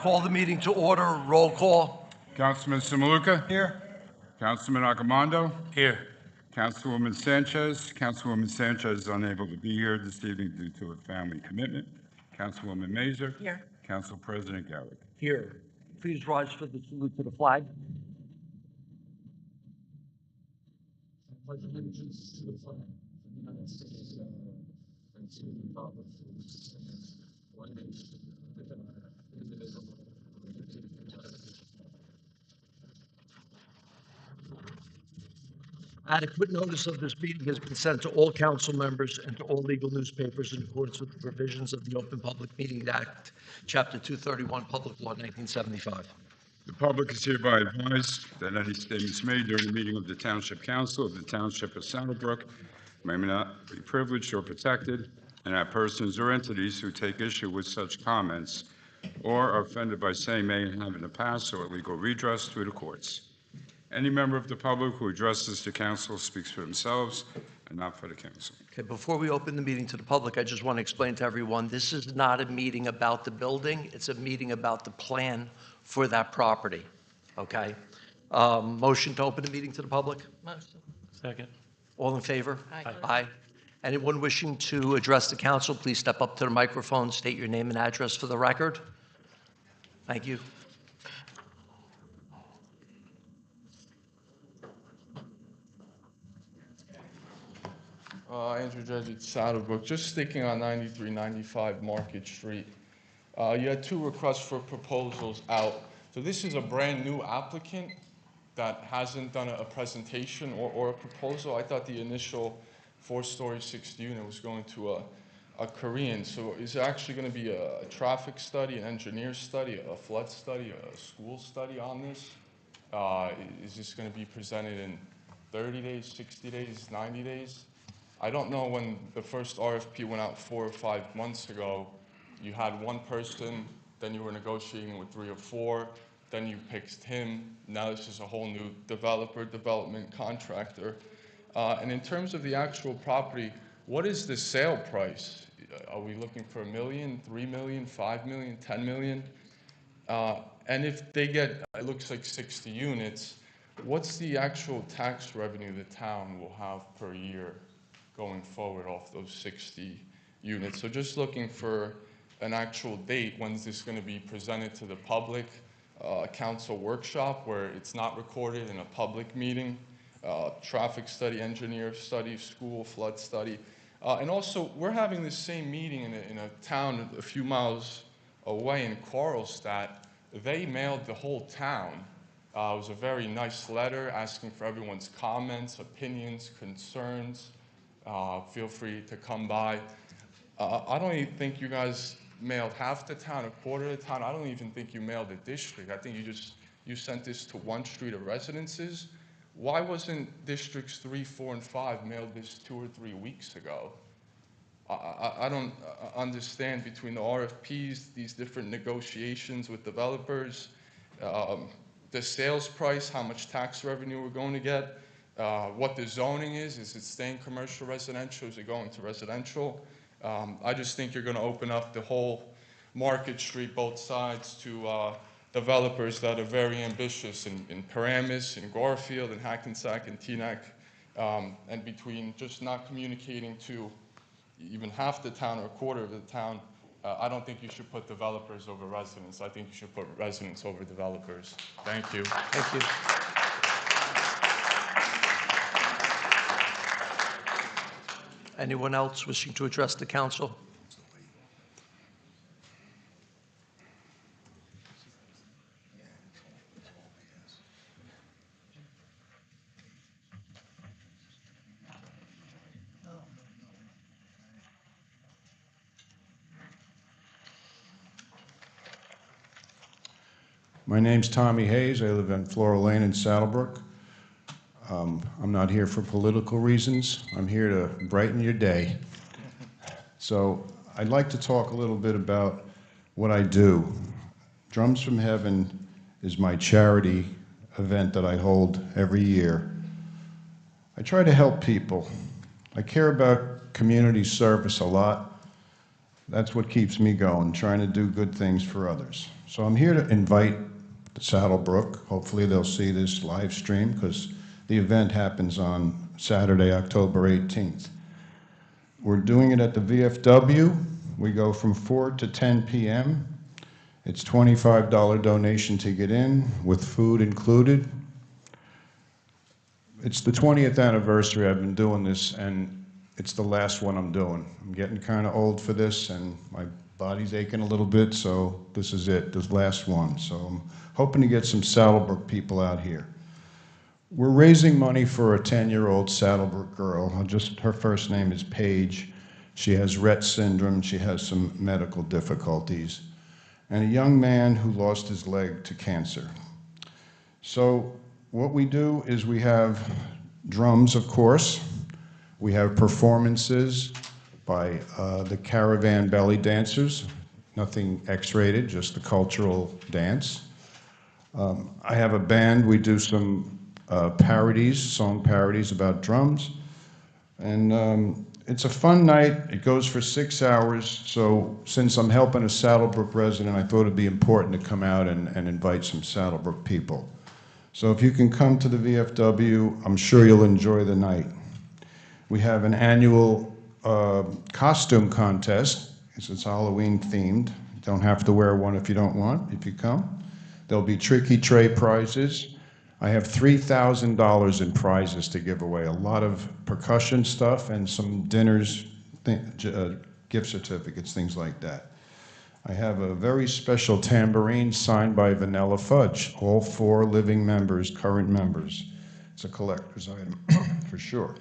Call the meeting to order. Roll call. Councilman Samaluka. Here. Councilman Arcamando. Here. Councilwoman Sanchez. Councilwoman Sanchez is unable to be here this evening due to a family commitment. Councilwoman Mazur. Here. Council President Garrett. Here. Please rise for the salute to the flag. Pledge allegiance to the flag of the United States of America and to the republic for which it stands, one nation, under God, indivisible, with liberty and justice. Adequate notice of this meeting has been sent to all council members and to all legal newspapers in accordance with the provisions of the Open Public Meetings Act, Chapter 231, Public Law 1975. The public is hereby advised that any statements made during the meeting of the Township Council of the Township of Saddlebrook may not be privileged or protected, and that persons or entities who take issue with such comments or are offended by saying may have in the past or legal redress through the courts. Any member of the public who addresses the council speaks for themselves and not for the council. Okay, before we open the meeting to the public, I just want to explain to everyone, this is not a meeting about the building, it's a meeting about the plan for that property, okay? Motion to open the meeting to the public? Motion. Second. All in favor? Aye. Aye. Anyone wishing to address the council, please step up to the microphone, state your name and address for the record. Thank you. Andrew Judge at Saddlebrook, just sticking on 9395 Market Street. You had two requests for proposals out. So this is a brand new applicant that hasn't done a presentation or a proposal. I thought the initial 4-story 6th unit was going to a Korean. So is it actually going to be a traffic study, an engineer study, a flood study, a school study on this? Is this going to be presented in 30 days, 60 days, 90 days? I don't know, when the first RFP went out 4 or 5 months ago, you had one person, then you were negotiating with 3 or 4, then you picked him. Now this is a whole new developer, development contractor. And in terms of the actual property, what is the sale price? Are we looking for $1 million, $3 million, $5 million, $10 million? And if they get, it looks like 60 units, what's the actual tax revenue the town will have per year going forward off those 60 units? So just looking for an actual date. When's this going to be presented to the public? Council workshop where it's not recorded in a public meeting. Traffic study, engineer study, school flood study. And also, we're having this same meeting in a town a few miles away in Carlstadt. They mailed the whole town. It was a very nice letter asking for everyone's comments, opinions, concerns. Feel free to come by. I don't even think you guys mailed half the town, a quarter of the town. I don't even think you mailed the district. I think you sent this to one street of residences. Why wasn't districts 3, 4, and 5 mailed this 2 or 3 weeks ago? I don't understand between the RFPs, these different negotiations with developers, the sales price, how much tax revenue we're going to get. What the zoning is it staying commercial, residential, is it going to residential? I just think you're going to open up the whole Market Street, both sides, to developers that are very ambitious in Paramus, in Garfield, in Hackensack, and Teaneck, and between just not communicating to even half the town or a quarter of the town, I don't think you should put developers over residents. I think you should put residents over developers. Thank you. Thank you. Anyone else wishing to address the council? My name's Tommy Hayes. I live in Floral Lane in Saddlebrook. I'm not here for political reasons. I'm here to brighten your day. So I'd like to talk a little bit about what I do. Drums from Heaven is my charity event that I hold every year. I try to help people. I care about community service a lot. That's what keeps me going, trying to do good things for others. So I'm here to invite Saddlebrook. Hopefully they'll see this live stream because the event happens on Saturday, October 18th. We're doing it at the VFW. We go from 4 to 10 p.m. It's $25 donation to get in with food included. It's the 20th anniversary I've been doing this, and it's the last one I'm doing. I'm getting kind of old for this, and my body's aching a little bit, so this is it, this last one. So I'm hoping to get some Saddlebrook people out here. We're raising money for a 10-year-old Saddlebrook girl. Her first name is Paige. She has Rett syndrome. She has some medical difficulties. And a young man who lost his leg to cancer. So what we do is we have drums, of course. We have performances by the Caravan Belly Dancers, nothing X-rated, just the cultural dance. I have a band. We do some parodies, song parodies about drums. And it's a fun night. It goes for 6 hours. So since I'm helping a Saddlebrook resident, I thought it'd be important to come out and invite some Saddlebrook people. So if you can come to the VFW, I'm sure you'll enjoy the night. We have an annual costume contest. It's Halloween themed. You don't have to wear one if you don't want, if you come. There'll be tricky tray prizes. I have $3,000 in prizes to give away. A lot of percussion stuff and some dinners, gift certificates, things like that. I have a very special tambourine signed by Vanilla Fudge, all 4 living members, current members. It's a collector's item for sure.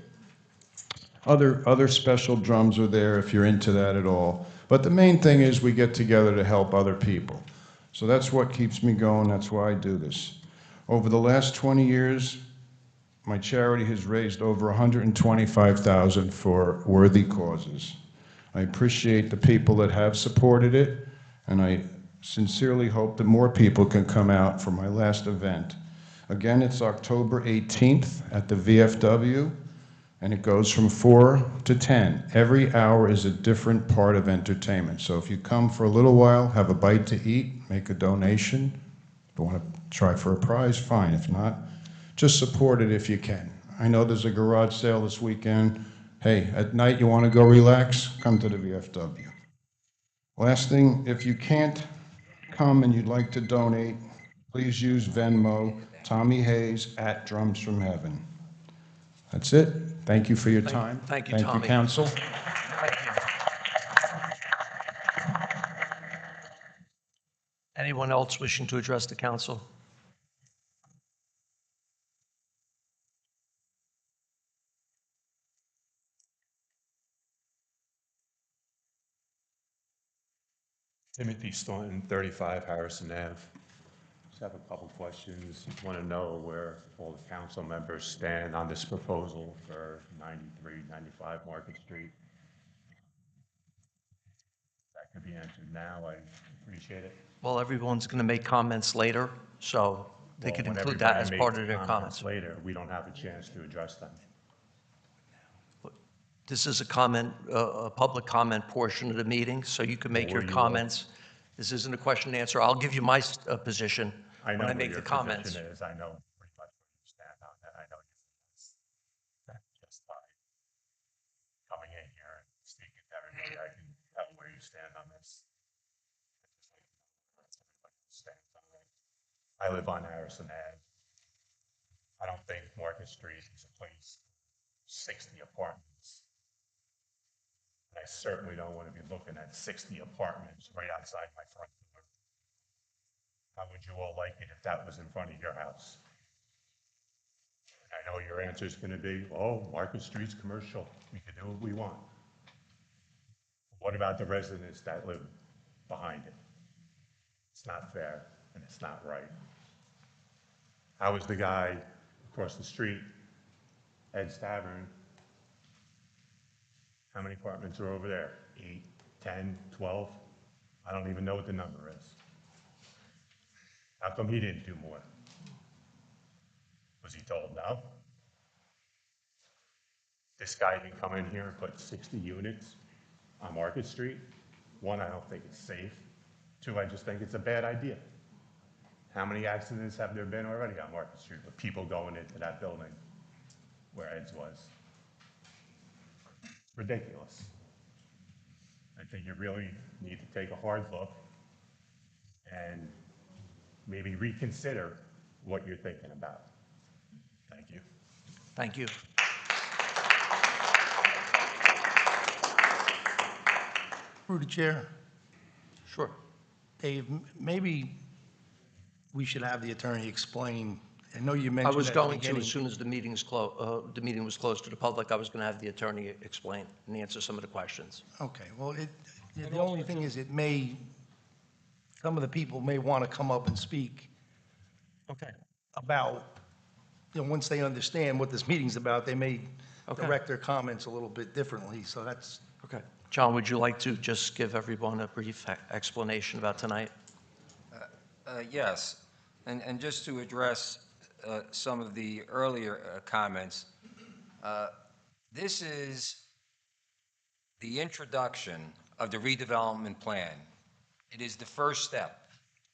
Other special drums are there if you're into that at all. But the main thing is we get together to help other people. So that's what keeps me going. That's why I do this. Over the last 20 years, my charity has raised over $125,000 for worthy causes. I appreciate the people that have supported it, and I sincerely hope that more people can come out for my last event. Again, it's October 18th at the VFW, and it goes from 4 to 10. Every hour is a different part of entertainment. So if you come for a little while, have a bite to eat, make a donation. If you want to try for a prize, fine. If not, just support it if you can. I know there's a garage sale this weekend. Hey, at night you want to go relax, come to the VFW. Last thing, if you can't come and you'd like to donate, please use Venmo, Tommy Hayes at Drums from Heaven. That's it. Thank you for your time. Thank you, Tommy. Thank you, council. Thank you. Anyone else wishing to address the council? Timothy Staunton, 35 Harrison Ave. Just have a couple questions. Want to know where all the council members stand on this proposal for 93, 95 Market Street. That could be answered now. I appreciate it. Well, everyone's going to make comments later, so they Well, could when include that as everybody part makes of their comments. later, we don't have a chance to address them. This is a comment, a public comment portion of the meeting, so you can make Or your you will. comments. This isn't a question and answer. I'll give you my position I know when I where make your the comments. position is. I know pretty much where you stand on that. I know you just by coming in here and speaking to everybody, I can tell where you stand on this. I live on Harrison Ave. I don't think Market Street is a place, 60 apartments. And I certainly don't want to be looking at 60 apartments right outside my front door. How would you all like it if that was in front of your house? I know your answer is going to be, oh, Market Street's commercial. We can do what we want. What about the residents that live behind it? It's not fair and it's not right. How is the guy across the street, Ed's Tavern? How many apartments are over there? 8, 10, 12? I don't even know what the number is. How come he didn't do more? Was he told no? This guy can come in here and put 60 units on Market Street? One, I don't think it's safe. Two, I just think it's a bad idea. How many accidents have there been already on Market Street with people going into that building where Ed's was? Ridiculous. I think you really need to take a hard look and maybe reconsider what you're thinking about. Thank you. Thank you. Through the chair, Sure. Dave, maybe we should have the attorney explain. I know you I mentioned was at the going to, beginning- as soon as the meeting was closed to the public, I was going to have the attorney explain and answer some of the questions. Okay, well, the only thing is some of the people may want to come up and speak Okay. about, once they understand what this meeting's about, they may Okay. direct their comments a little bit differently, so that's, Okay. John, would you like to just give everyone a brief explanation about tonight? Yes, and just to address some of the earlier comments, this is the introduction of the redevelopment plan. It is the first step.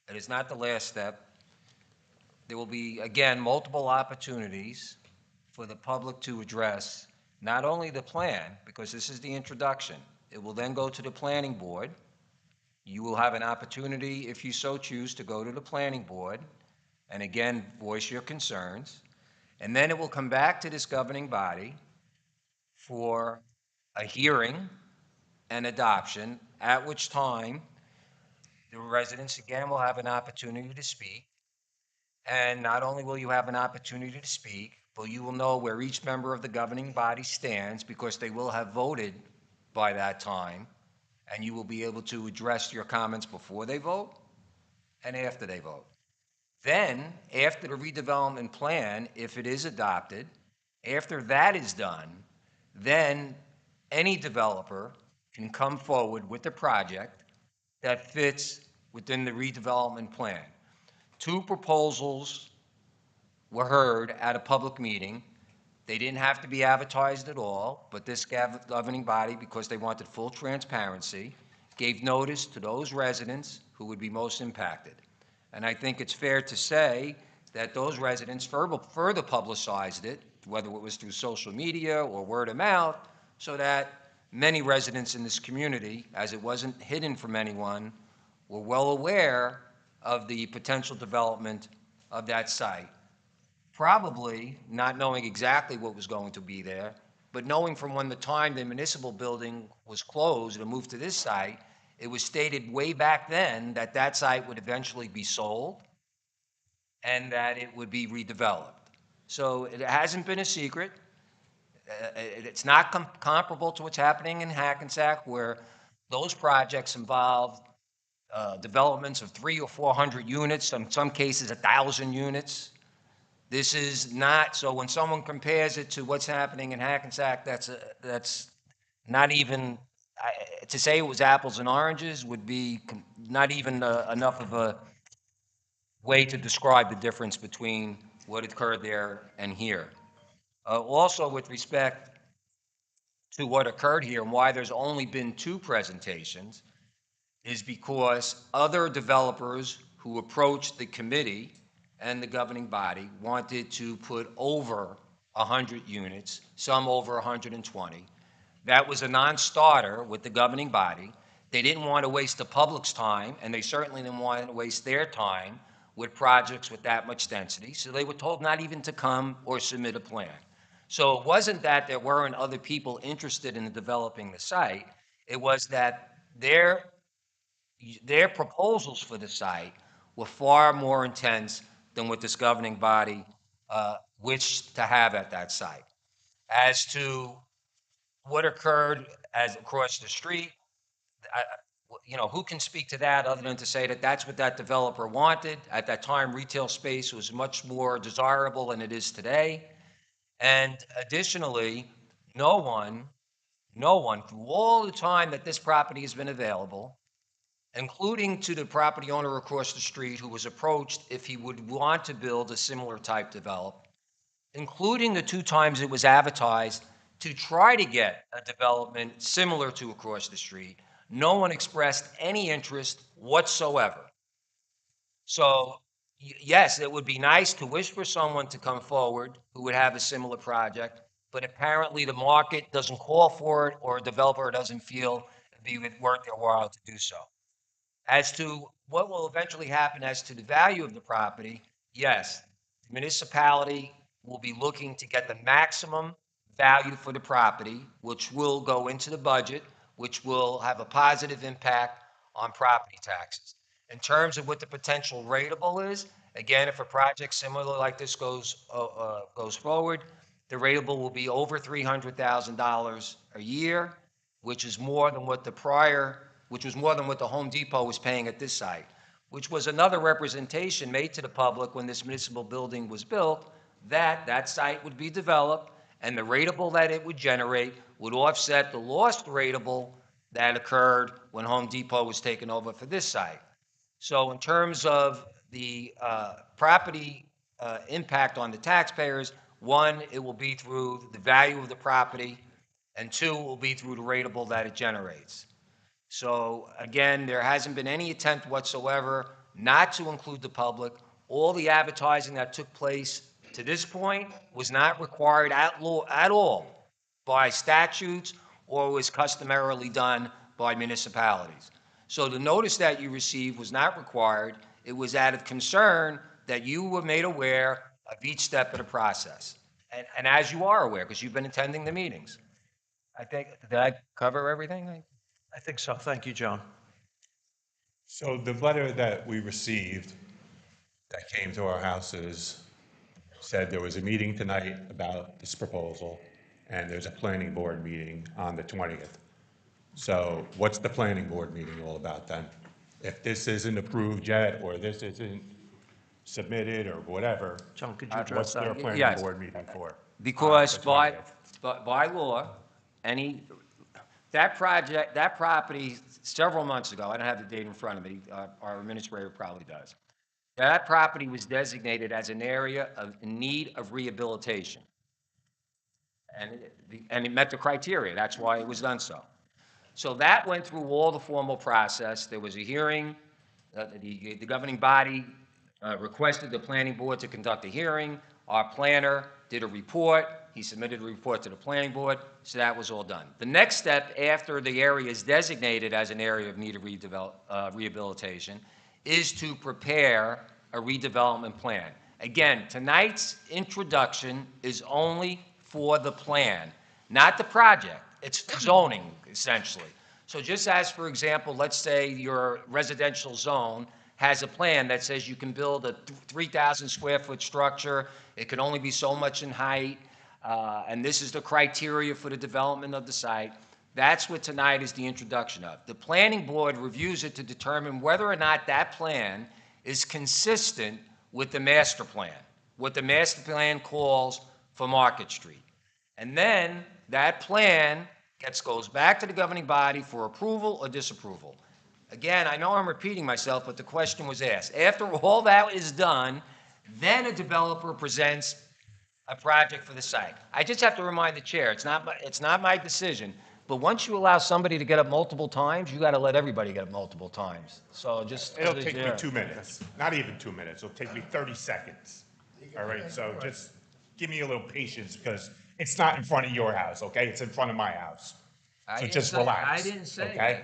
It is not the last step. There will be, again, multiple opportunities for the public to address not only the plan, because this is the introduction. It will then go to the planning board. You will have an opportunity, if you so choose, to go to the planning board and again, voice your concerns. And then it will come back to this governing body for a hearing and adoption, at which time the residents again will have an opportunity to speak. And not only will you have an opportunity to speak, but you will know where each member of the governing body stands because they will have voted by that time. And you will be able to address your comments before they vote and after they vote. Then, after the redevelopment plan, if it is adopted, after that is done, then any developer can come forward with a project that fits within the redevelopment plan. Two proposals were heard at a public meeting. They didn't have to be advertised at all, but this governing body, because they wanted full transparency, gave notice to those residents who would be most impacted. And I think it's fair to say that those residents further publicized it, whether it was through social media or word of mouth, so that many residents in this community, as it wasn't hidden from anyone, were well aware of the potential development of that site. Probably not knowing exactly what was going to be there, but knowing from when the time the municipal building was closed and moved to this site, it was stated way back then that that site would eventually be sold and that it would be redeveloped. So it hasn't been a secret. It's not comparable to what's happening in Hackensack, where those projects involve developments of 300 or 400 units, in some cases 1,000 units. This is not, so when someone compares it to what's happening in Hackensack, that's not even, to say it was apples and oranges would be not even enough of a way to describe the difference between what occurred there and here. Also, with respect to what occurred here and why there's only been 2 presentations, is because other developers who approached the committee and the governing body wanted to put over 100 units, some over 120. That was a non-starter with the governing body. They didn't want to waste the public's time, and they certainly didn't want to waste their time with projects with that much density, so they were told not even to come or submit a plan. So it wasn't that there weren't other people interested in developing the site, it was that their proposals for the site were far more intense than what this governing body wished to have at that site. As to what occurred as across the street, who can speak to that other than to say that that's what that developer wanted? At that time, retail space was much more desirable than it is today. And additionally, no one, through all the time that this property has been available, including to the property owner across the street who was approached if he would want to build a similar type development, including the 2 times it was advertised to try to get a development similar to across the street, No one expressed any interest whatsoever. So, yes, it would be nice to wish for someone to come forward who would have a similar project, but apparently the market doesn't call for it, or a developer doesn't feel it'd be worth their while to do so. As to what will eventually happen as to the value of the property, yes, the municipality will be looking to get the maximum value for the property, which will go into the budget, which will have a positive impact on property taxes. In terms of what the potential rateable is, again, if a project similar like this goes forward, the rateable will be over $300,000 a year, which is more than what which was more than what the Home Depot was paying at this site, which was another representation made to the public when this municipal building was built, that that site would be developed and the rateable that it would generate would offset the lost rateable that occurred when Home Depot was taken over for this site. So in terms of the property impact on the taxpayers, one, it will be through the value of the property, and two, it will be through the rateable that it generates. So again, there hasn't been any attempt whatsoever not to include the public. All the advertising that took place to this point was not required at all by statutes or was customarily done by municipalities. So the notice that you received was not required. It was out of concern that you were made aware of each step of the process. And as you are aware, because you've been attending the meetings. I think, did I cover everything? I think so. Thank you, John. So the letter that we received that came to our houses said there was a meeting tonight about this proposal, and there's a planning board meeting on the 20th. So what's the planning board meeting all about then? If this isn't approved yet, or this isn't submitted, or whatever, John, could you address what's their that? planning Yes. board meeting for? Because The by 20th. law, that property, several months ago, I don't have the date in front of me, our administrator probably does. That property was designated as an area in need of rehabilitation. And it met the criteria, that's why it was done so. So that went through all the formal process. There was a hearing, the governing body requested the planning board to conduct a hearing. Our planner did a report. He submitted a report to the planning board, so that was all done. The next step after the area is designated as an area of need of rehabilitation is to prepare a redevelopment plan. Again, tonight's introduction is only for the plan, not the project. It's zoning, essentially. So just as, for example, let's say your residential zone has a plan that says you can build a 3,000 square foot structure, it can only be so much in height, and this is the criteria for the development of the site. That's what tonight is the introduction of. The planning board reviews it to determine whether or not that plan is consistent with the master plan, what the master plan calls for Market Street. And then that plan goes back to the governing body for approval or disapproval. Again, I know I'm repeating myself, but the question was asked. After all that is done, then a developer presents a project for the site. I just have to remind the chair, it's not my decision, but once you allow somebody to get up multiple times, you got to let everybody get up multiple times. So just. It'll take me 2 minutes, not even 2 minutes, it'll take me 30 seconds. All right, so just give me a little patience, because it's not in front of your house, okay? It's in front of my house. So just relax. I didn't say. Okay?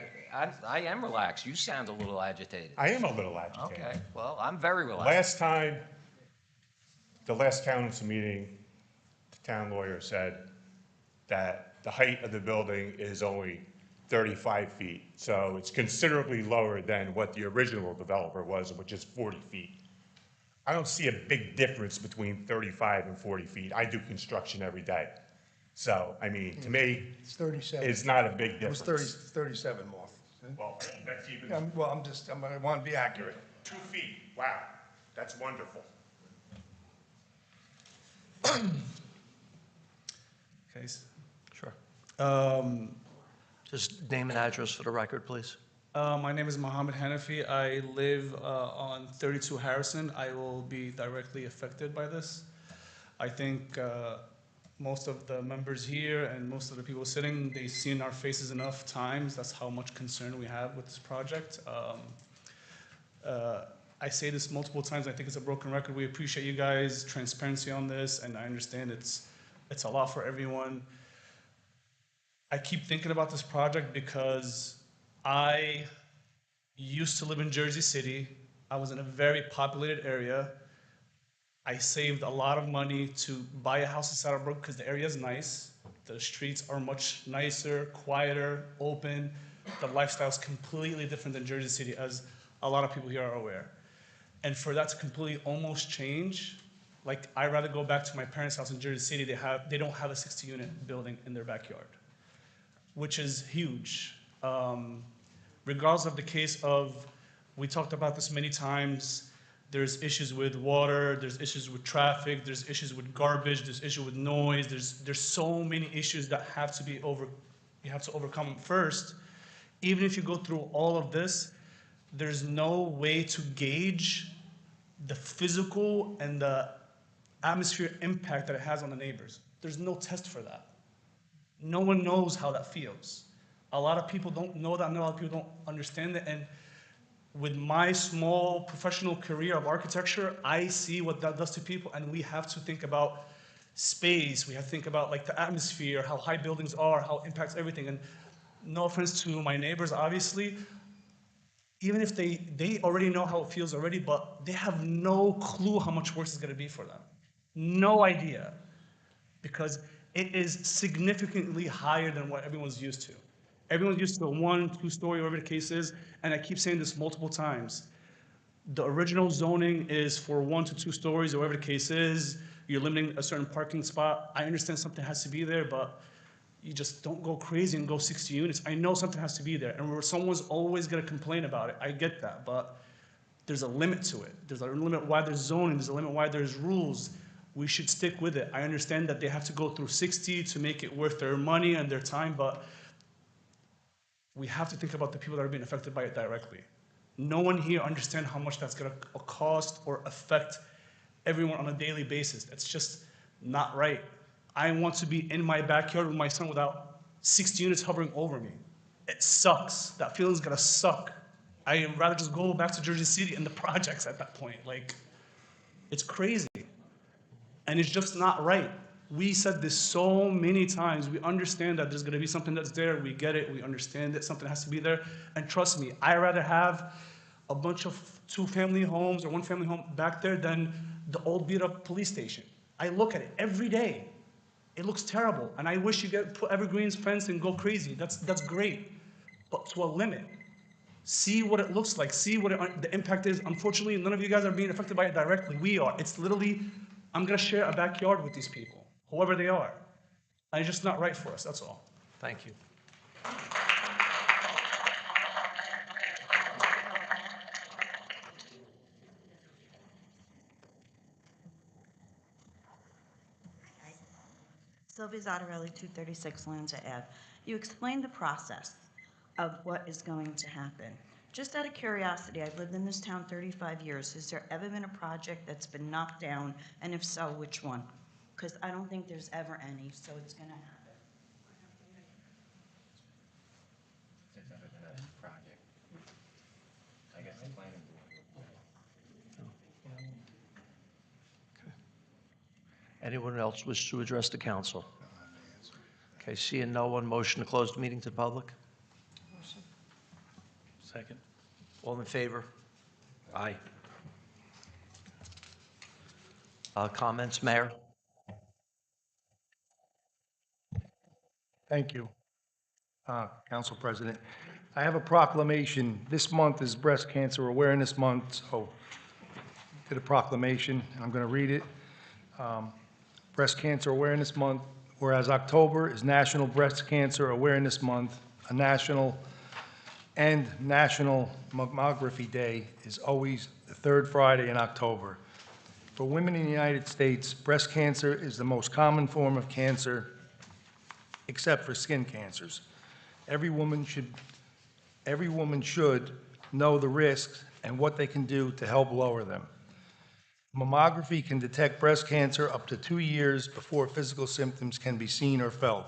I am relaxed. You sound a little agitated. I am a little agitated. Okay, well, I'm very relaxed. The last council meeting, the town lawyer said that the height of the building is only 35 feet. So it's considerably lower than what the original developer was, which is 40 feet. I don't see a big difference between 35 and 40 feet. I do construction every day. So, I mean, to me, It's 37. it's not a big It was difference. 37, Mark. Well, that's even I want to be accurate. 2 feet. Wow, that's wonderful. Okay. Sure. Um, Just name and address for the record, please. My name is Mohammed Hanafi. I live on 32 Harrison. I will be directly affected by this. I think most of the members here and most of the people sitting, they've seen our faces enough times. That's how much concern we have with this project. I say this multiple times. I think it's a broken record. We appreciate you guys' transparency on this, and I understand it's a lot for everyone. I keep thinking about this project because I used to live in Jersey City. I was in a very populated area. I saved a lot of money to buy a house in Saddlebrook because the area is nice. The streets are much nicer, quieter, open. The lifestyle is completely different than Jersey City, as a lot of people here are aware. And for that to completely almost change, like, I'd rather go back to my parents' house in Jersey City. They don't have a 60-unit building in their backyard, which is huge. Regardless of the case of, we talked about this many times, there's issues with water, there's issues with traffic, there's issues with garbage, there's issues with noise, there's so many issues that have to be you have to overcome first. Even if you go through all of this, there's no way to gauge the physical and the atmosphere impact that it has on the neighbors. There's no test for that. No one knows how that feels. A lot of people don't know that, a lot of people don't understand it, and with my small professional career of architecture, I see what that does to people, and we have to think about space, we have to think about like the atmosphere, how high buildings are, how it impacts everything. And no offense to my neighbors, obviously, even if they already know how it feels already, but they have no clue how much worse it's gonna be for them. No idea, because it is significantly higher than what everyone's used to. Everyone's used to a 1, 2-story, whatever the case is, and I keep saying this multiple times. The original zoning is for 1 to 2 stories, or whatever the case is. You're limiting a certain parking spot. I understand something has to be there, but you just don't go crazy and go 60 units. I know something has to be there, and where someone's always gonna complain about it. I get that, but there's a limit to it. There's a limit why there's zoning, there's a limit why there's rules. We should stick with it. I understand that they have to go through 60 to make it worth their money and their time, but we have to think about the people that are being affected by it directly. No one here understands how much that's gonna cost or affect everyone on a daily basis. It's just not right. I want to be in my backyard with my son without 60 units hovering over me. It sucks. That feeling's gonna suck. I'd rather just go back to Jersey City and the projects at that point. Like, it's crazy. And it's just not right. We said this so many times. We understand that there's gonna be something that's there. We get it, we understand that something has to be there. And trust me, I'd rather have a bunch of 2-family homes or 1-family home back there than the old beat-up police station. I look at it every day. It looks terrible. And I wish you could put evergreens fence and go crazy. That's great, but to a limit. See what it looks like, see what the impact is. Unfortunately, none of you guys are being affected by it directly. We are. It's literally, I'm gonna share a backyard with these people, whoever they are. And it's just not right for us, that's all. Thank you. Sylvia Zottarelli, 236 Lanza Ave. You explained the process of what is going to happen. Just out of curiosity, I've lived in this town 35 years. Has there ever been a project that's been knocked down? And if so, which one? Because I don't think there's ever any, so it's going to happen. Anyone else wish to address the council? Okay, seeing no one, motion to close the meeting to the public? Second. All in favor? Aye. Comments, Mayor? Thank you, Council President. I have a proclamation. This month is Breast Cancer Awareness Month, so did a proclamation. I'm going to read it. Breast Cancer Awareness Month, whereas October is National Breast Cancer Awareness Month, a national Mammography Day is always the third Friday in October. For women in the United States, breast cancer is the most common form of cancer, except for skin cancers. Every woman should know the risks and what they can do to help lower them. Mammography can detect breast cancer up to 2 years before physical symptoms can be seen or felt.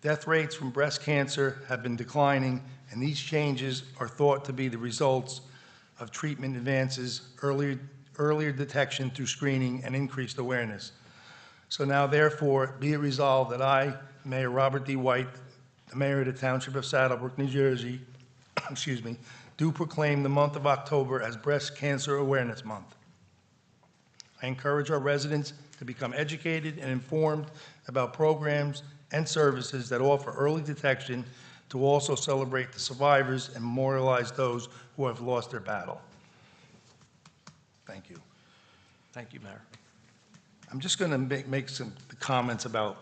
Death rates from breast cancer have been declining, and these changes are thought to be the results of treatment advances, earlier detection through screening, and increased awareness. So now therefore, be it resolved that I, Mayor Robert D. White, the mayor of the Township of Saddlebrook, New Jersey, excuse me, do proclaim the month of October as Breast Cancer Awareness Month. I encourage our residents to become educated and informed about programs and services that offer early detection, to also celebrate the survivors and memorialize those who have lost their battle. Thank you. Thank you, Mayor. I'm just going to make some comments about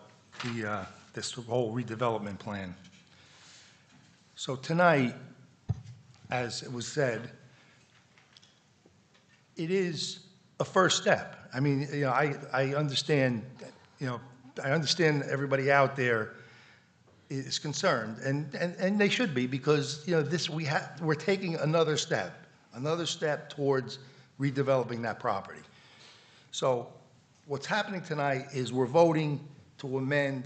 this whole redevelopment plan. So tonight, as it was said, it is a first step. I mean, you know, I understand, you know, I understand everybody out there is concerned, and they should be, because, you know, we're taking another step towards redeveloping that property. So what's happening tonight is we're voting to amend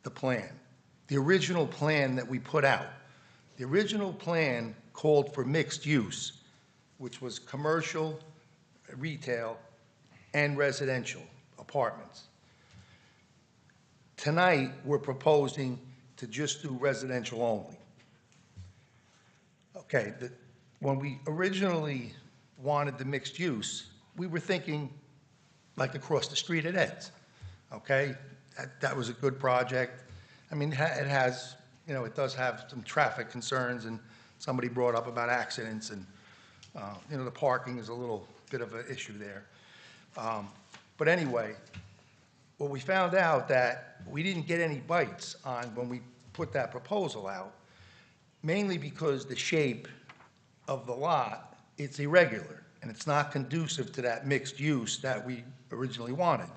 the plan, the original plan that we put out. The original plan called for mixed use, which was commercial, retail, and residential apartments. Tonight, we're proposing to just do residential only. Okay, when we originally wanted the mixed use, we were thinking like across the street at Ed's, okay? That was a good project. I mean, it has, you know, it does have some traffic concerns, and somebody brought up about accidents, and, you know, the parking is a little bit of an issue there. But anyway, well, we found out that we didn't get any bites on when we put that proposal out, mainly because the shape of the lot, it's irregular, and it's not conducive to that mixed use that we originally wanted.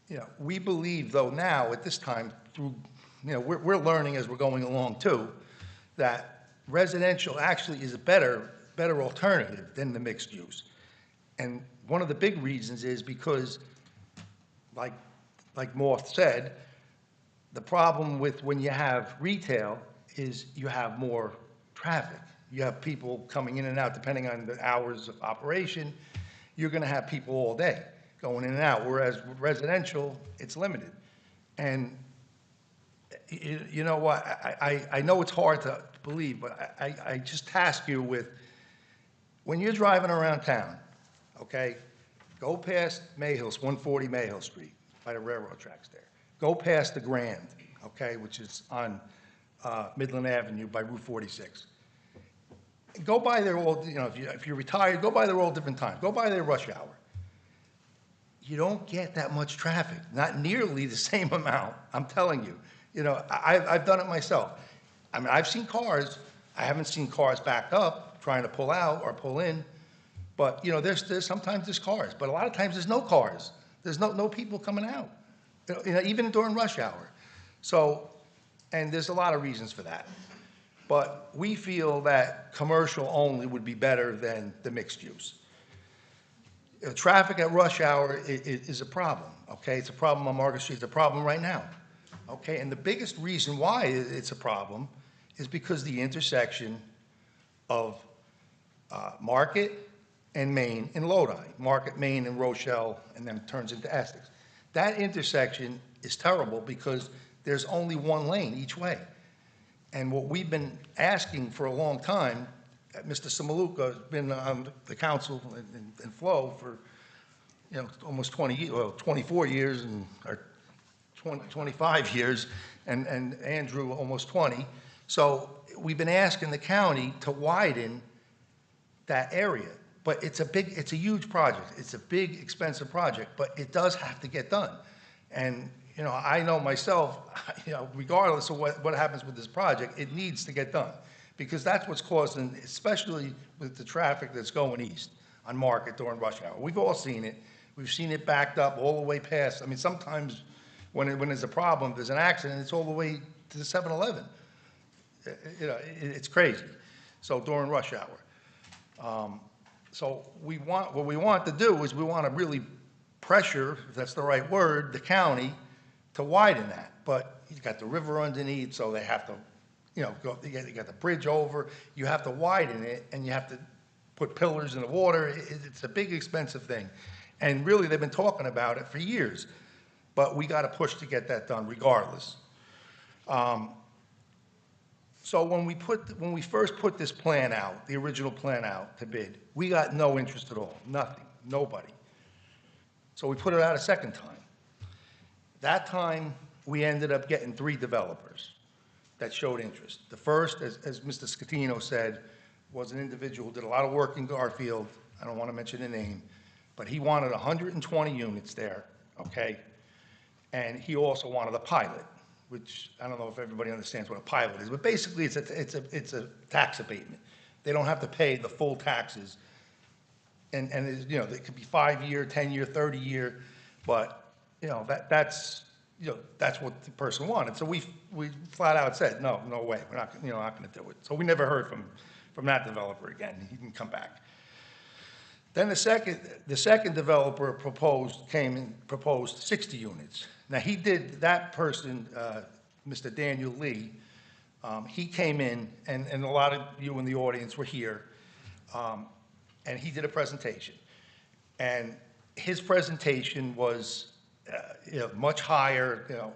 You know, we believe, though, now, at this time, through, you know, we're learning as we're going along, too, that residential actually is a better alternative than the mixed use. And one of the big reasons is because, like Moth said, the problem with when you have retail is you have more traffic. You have people coming in and out depending on the hours of operation. You're going to have people all day going in and out, whereas with residential, it's limited. And you know what? I know it's hard to believe, but I just task you with, when you're driving around town, okay, go past Mayhill's, 140 Mayhill Street, by the railroad tracks there. Go past the Grand, okay, which is on Midland Avenue by Route 46. Go by there all, you know, if you're retired, go by there all different times. Go by there rush hour. You don't get that much traffic, not nearly the same amount, I'm telling you. You know, I've done it myself. I mean, I've seen cars. I haven't seen cars backed up trying to pull out or pull in. But, you know, there's sometimes there's cars, but a lot of times there's no cars. There's no people coming out, you know, even during rush hour. So, and there's a lot of reasons for that. But we feel that commercial only would be better than the mixed use. Traffic at rush hour is a problem, okay? It's a problem on Market Street. It's a problem right now, okay? And the biggest reason why it's a problem is because the intersection of Market and Main in Lodi, Market, Main, and Rochelle, and then turns into Essex. That intersection is terrible because there's only one lane each way. And what we've been asking for a long time, Mr. Samaluka has been on the council in Flow for, you know, almost 20 years, well, 24 years, and or 25 years, and Andrew almost 20. So we've been asking the county to widen that area. But it's a huge project. It's a big, expensive project, but it does have to get done. And, you know, I know myself, you know, regardless of what happens with this project, it needs to get done. Because that's what's causing, especially with the traffic that's going east on Market during rush hour. We've all seen it. We've seen it backed up all the way past. I mean, sometimes when there's a problem, there's an accident, it's all the way to the 7-Eleven. You know, it's crazy. So during rush hour. So what we want to do is we want to really pressure, if that's the right word, the county to widen that. But you've got the river underneath, so they have to, you got the bridge over, you have to widen it, and you have to put pillars in the water. It's a big, expensive thing. And really, they've been talking about it for years, but we got to push to get that done regardless. So when we first put this plan out, the original plan out to bid, we got no interest at all, nothing, nobody. So we put it out a second time. That time, we ended up getting 3 developers that showed interest. The first, as Mr. Scatino said, was an individual who did a lot of work in Garfield. I don't want to mention the name, but he wanted 120 units there, okay? And he also wanted a pilot, which I don't know if everybody understands what a pilot is, but basically it's a tax abatement. They don't have to pay the full taxes. And it could be 5-year, 10-year, 30-year, but, that's what the person wanted. So we flat out said, no way, we're not going to do it. So we never heard from that developer again. He didn't come back. Then the second developer proposed 60 units. Now, that person, Mr. Daniel Lee, he came in, and a lot of you in the audience were here, and he did a presentation. And his presentation was, much higher,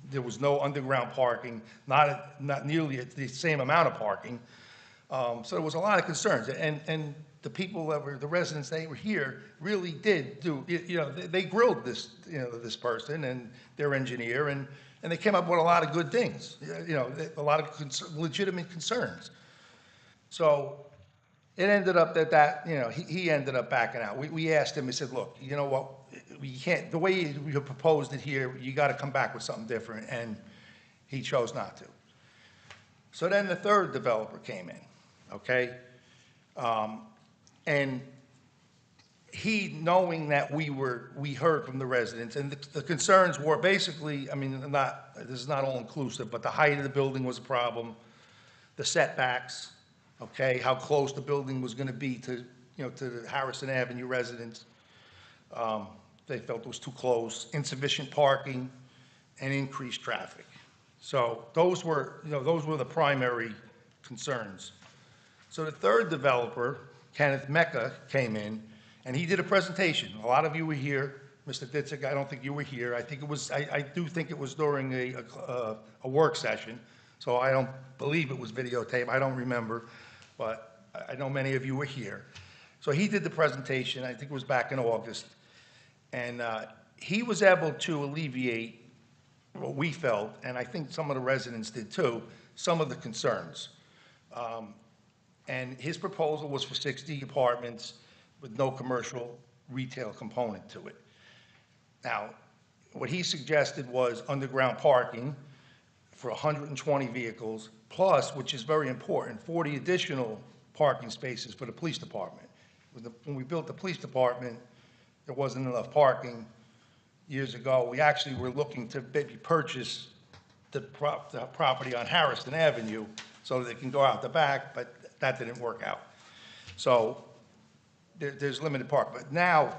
there was no underground parking, not nearly the same amount of parking. So there was a lot of concerns, and the people that were, the residents, they were here, really did do, they grilled this person and their engineer, and they came up with a lot of good things, a lot of legitimate concerns. So it ended up that he ended up backing out. We asked him, we said, look, you know what, we can't, the way you proposed it here, you got to come back with something different, and he chose not to. So then the third developer came in, okay? And he, knowing that we heard from the residents, and the concerns were basically, I mean, this is not all inclusive, but the height of the building was a problem, the setbacks, okay, how close the building was going to be to the Harrison Avenue residents. They felt it was too close, insufficient parking, and increased traffic. So those were the primary concerns. So the third developer, Kenneth Mecca, came in, and he did a presentation. A lot of you were here. Mr. Ditzik, I don't think you were here. I do think it was during a work session, so I don't believe it was videotaped. I don't remember, but I know many of you were here. So he did the presentation. I think it was back in August, and he was able to alleviate what we felt, and I think some of the residents did too, some of the concerns. And his proposal was for 60 apartments with no commercial retail component to it. Now, what he suggested was underground parking for 120 vehicles, plus, which is very important, 40 additional parking spaces for the police department. When we built the police department, there wasn't enough parking years ago. We actually were looking to maybe purchase the property on Harrison Avenue so that they can go out the back, but that didn't work out. So there's limited parking. But now,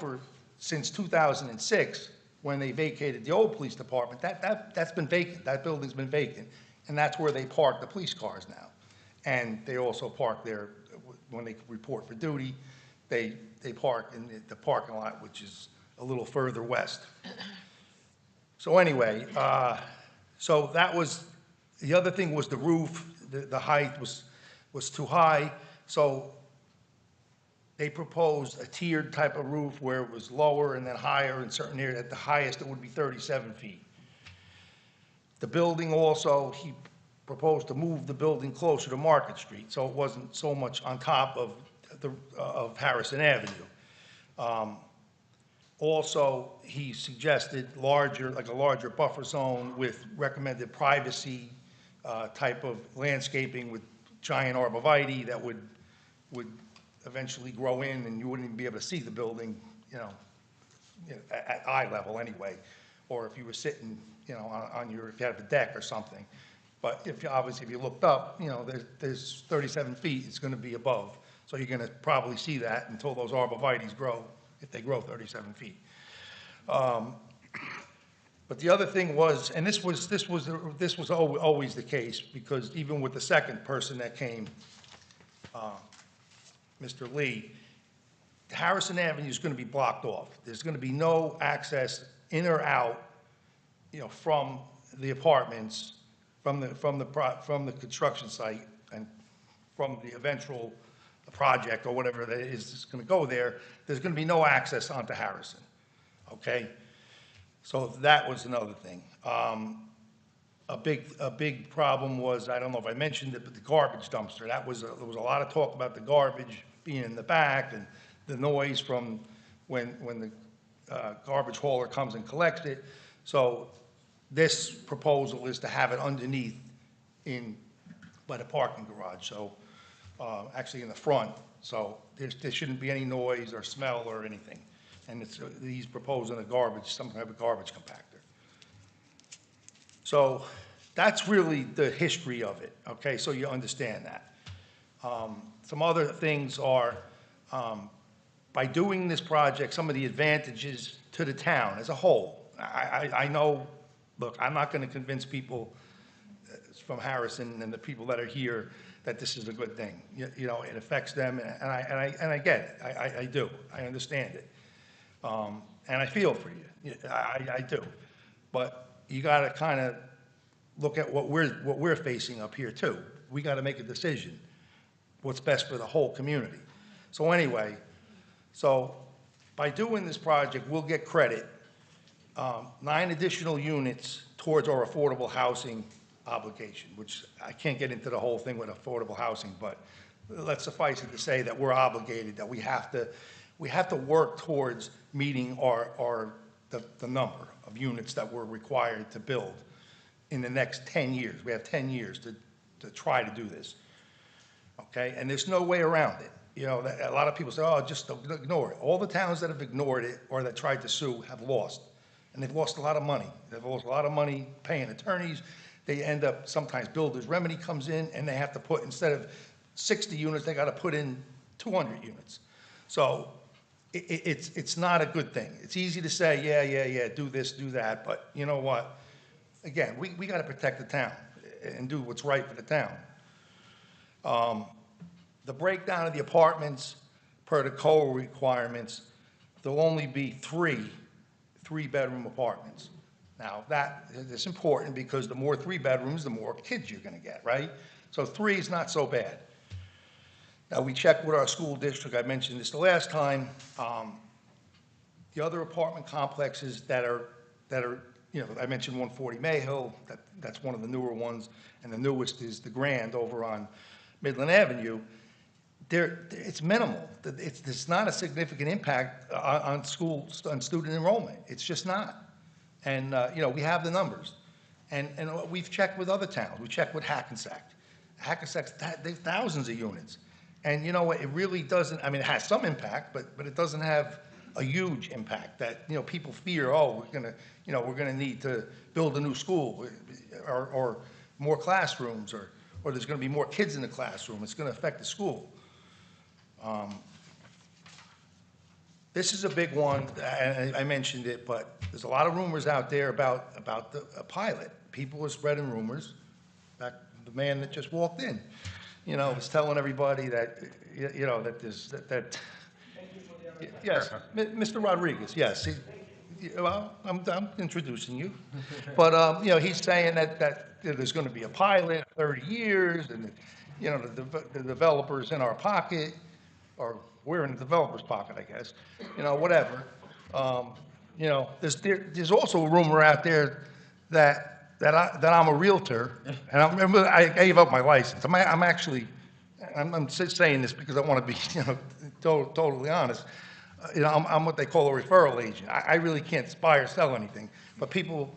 since 2006, when they vacated the old police department, that's been vacant. That building's been vacant, and that's where they park the police cars now. And they also park there when they report for duty. They park in the parking lot, which is a little further west. So anyway, so that was, the other thing was the roof. The height was too high, so they proposed a tiered type of roof where it was lower and then higher in certain areas. At the highest, it would be 37 feet. The building also, he proposed to move the building closer to Market Street, so it wasn't so much on top of Harrison Avenue. Also, he suggested a larger buffer zone with recommended privacy type of landscaping with giant arborvitae that would eventually grow in, and you wouldn't even be able to see the building, at eye level anyway, or if you were sitting, if you had a deck or something. But obviously, if you looked up, there's 37 feet, it's going to be above. So So you're gonna probably see that until those arborvitaes grow, if they grow 37 feet. But the other thing was, and this was always the case, because even with the second person that came, Mr. Lee, Harrison Avenue is gonna be blocked off. There's gonna be no access in or out, from the apartments, from the construction site, and from the eventual project, or whatever that is that's gonna go there. There's gonna be no access onto Harrison, okay? So that was another thing. A big problem was, I don't know if I mentioned it, but the garbage dumpster. There was a lot of talk about the garbage being in the back, and the noise from when the garbage hauler comes and collects it. So this proposal is to have it underneath by the parking garage, so, actually in the front. So there shouldn't be any noise or smell or anything. And he's proposing some type of garbage compactor. So that's really the history of it, okay, so you understand that. Some other things are, by doing this project, some of the advantages to the town as a whole. I know, look, I'm not gonna convince people from Harrison and the people that are here that this is a good thing. It affects them, and I get it, I do, I understand it. And I feel for you, I do. But you gotta kind of look at what we're facing up here too. We gotta make a decision, what's best for the whole community. So anyway, by doing this project, we'll get credit, 9 additional units towards our affordable housing obligation, which I can't get into the whole thing with affordable housing, but let's suffice it to say that we're obligated, that we have to work towards meeting the number of units that we're required to build in the next 10 years. We have 10 years to try to do this, okay? And there's no way around it. A lot of people say, oh, just ignore it. All the towns that have ignored it or that tried to sue have lost, and they've lost a lot of money. They've lost a lot of money paying attorneys. They end up, sometimes builder's remedy comes in, and they have to put, instead of 60 units, they got to put in 200 units. So it's not a good thing. It's easy to say, yeah, do this, do that, but you know what? Again, we got to protect the town and do what's right for the town. The breakdown of the apartments per the code requirements, there'll only be three-bedroom apartments. Now, that is important because the more 3 bedrooms, the more kids you're going to get, right? So 3 is not so bad. Now, we checked with our school district. I mentioned this the last time. The other apartment complexes that are, I mentioned 140 Mayhill. That's one of the newer ones, and the newest is the Grand over on Midland Avenue. It's minimal. It's not a significant impact on student enrollment. It's just not. And, we have the numbers. And we've checked with other towns. We checked with Hackensack. Hackensack's, there's thousands of units. And you know what, it really doesn't, it has some impact, but it doesn't have a huge impact that, people fear, oh, we're gonna need to build a new school or more classrooms or there's gonna be more kids in the classroom. It's gonna affect the school. This is a big one, and I mentioned it, but there's a lot of rumors out there about a pilot. People are spreading rumors. In fact, the man that just walked in, was telling everybody that, that there's, yes, Mr. Rodriguez, yes. Well, I'm introducing you. But, he's saying that there's going to be a pilot, 30 years, and, the developer's in our pocket, or we're in the developer's pocket, I guess, whatever. There's also a rumor out there that I'm a realtor, and I remember I gave up my license. I'm just saying this because I want to be, totally honest. I'm what they call a referral agent. I really can't buy or sell anything, but people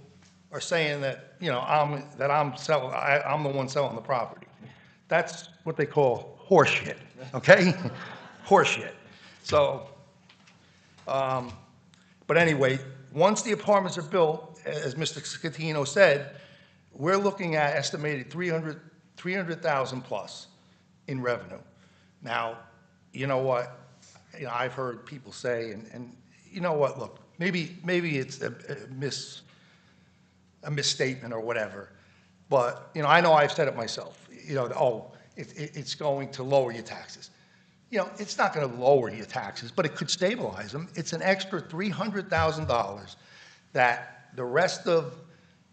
are saying that, I'm the one selling the property. That's what they call horseshit, okay? Horseshit. So, but anyway, once the apartments are built, as Mr. Scatino said, we're looking at estimated 300,000 plus in revenue. Now, you know what, I've heard people say, and you know what, look, maybe it's a misstatement or whatever, but, I know I've said it myself, it's going to lower your taxes. It's not going to lower your taxes, but it could stabilize them. It's an extra $300,000 that the rest of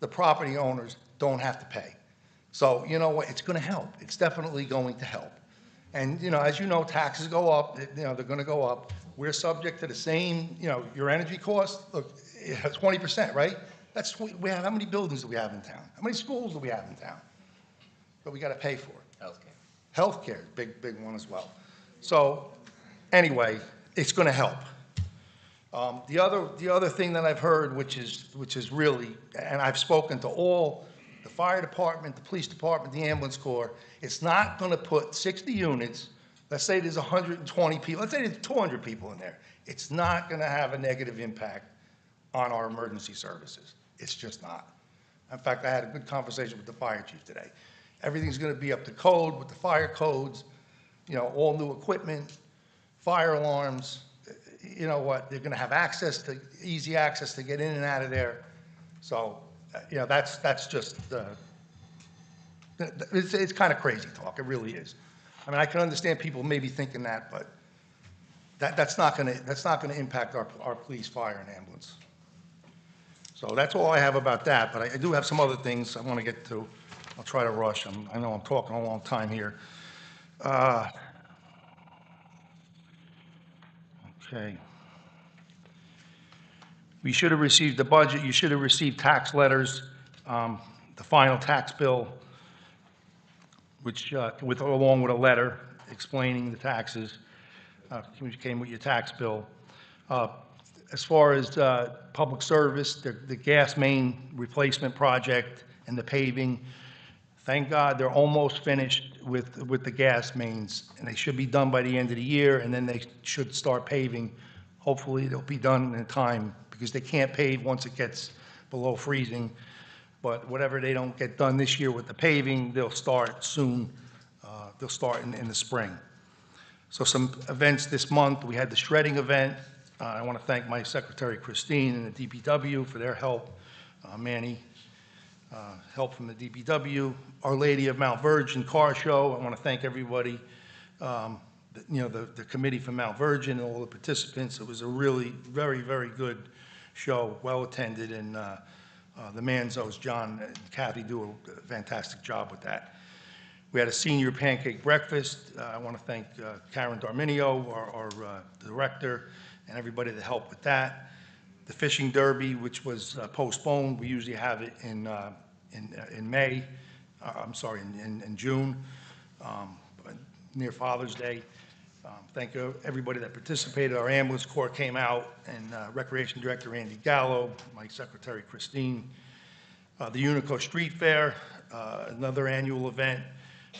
the property owners don't have to pay. So, you know what, it's going to help. It's definitely going to help. And, as you know, taxes go up, they're going to go up. We're subject to the same, your energy costs, look, 20%, right? We have, how many buildings do we have in town? How many schools do we have in town? But we got to pay for it. Healthcare, big one as well. So, anyway, it's going to help. The other thing that I've heard, which is really, and I've spoken to all, the fire department, the police department, the ambulance corps, it's not going to put 60 units, let's say there's 120 people, let's say there's 200 people in there. It's not going to have a negative impact on our emergency services. It's just not. In fact, I had a good conversation with the fire chief today. Everything's going to be up to code with the fire codes, all new equipment, fire alarms. You know what, they're going to have easy access to get in and out of there. So, that's just, it's kind of crazy talk, it really is. I mean, I can understand people maybe thinking that, but that's not going to impact our police, fire, and ambulance. So that's all I have about that, but I do have some other things I want to get to. I'll try to rush. I know I'm talking a long time here. Okay. We should have received the budget. You should have received tax letters, the final tax bill, which along with a letter explaining the taxes, which came with your tax bill. As far as public service, the gas main replacement project and the paving, thank God they're almost finished with the gas mains, and they should be done by the end of the year, and then they should start paving. Hopefully, they'll be done in time, because they can't pave once it gets below freezing. But whatever they don't get done this year with the paving, they'll start soon. They'll start in the spring. So some events this month, we had the shredding event. I want to thank my secretary, Christine, and the DPW for their help. Manny, help from the DPW. Our Lady of Mount Virgin car show. I want to thank everybody, the committee from Mount Virgin and all the participants. It was a really very, very good show, well attended, and the Manzos, John and Kathy, do a fantastic job with that. We had a senior pancake breakfast. I want to thank Karen Darminio, our director, and everybody that helped with that. The fishing derby, which was postponed, we usually have it in May. In June, near Father's Day. Thank you, everybody that participated. Our ambulance corps came out, and Recreation Director Andy Gallo, my secretary Christine. The Unico Street Fair, another annual event.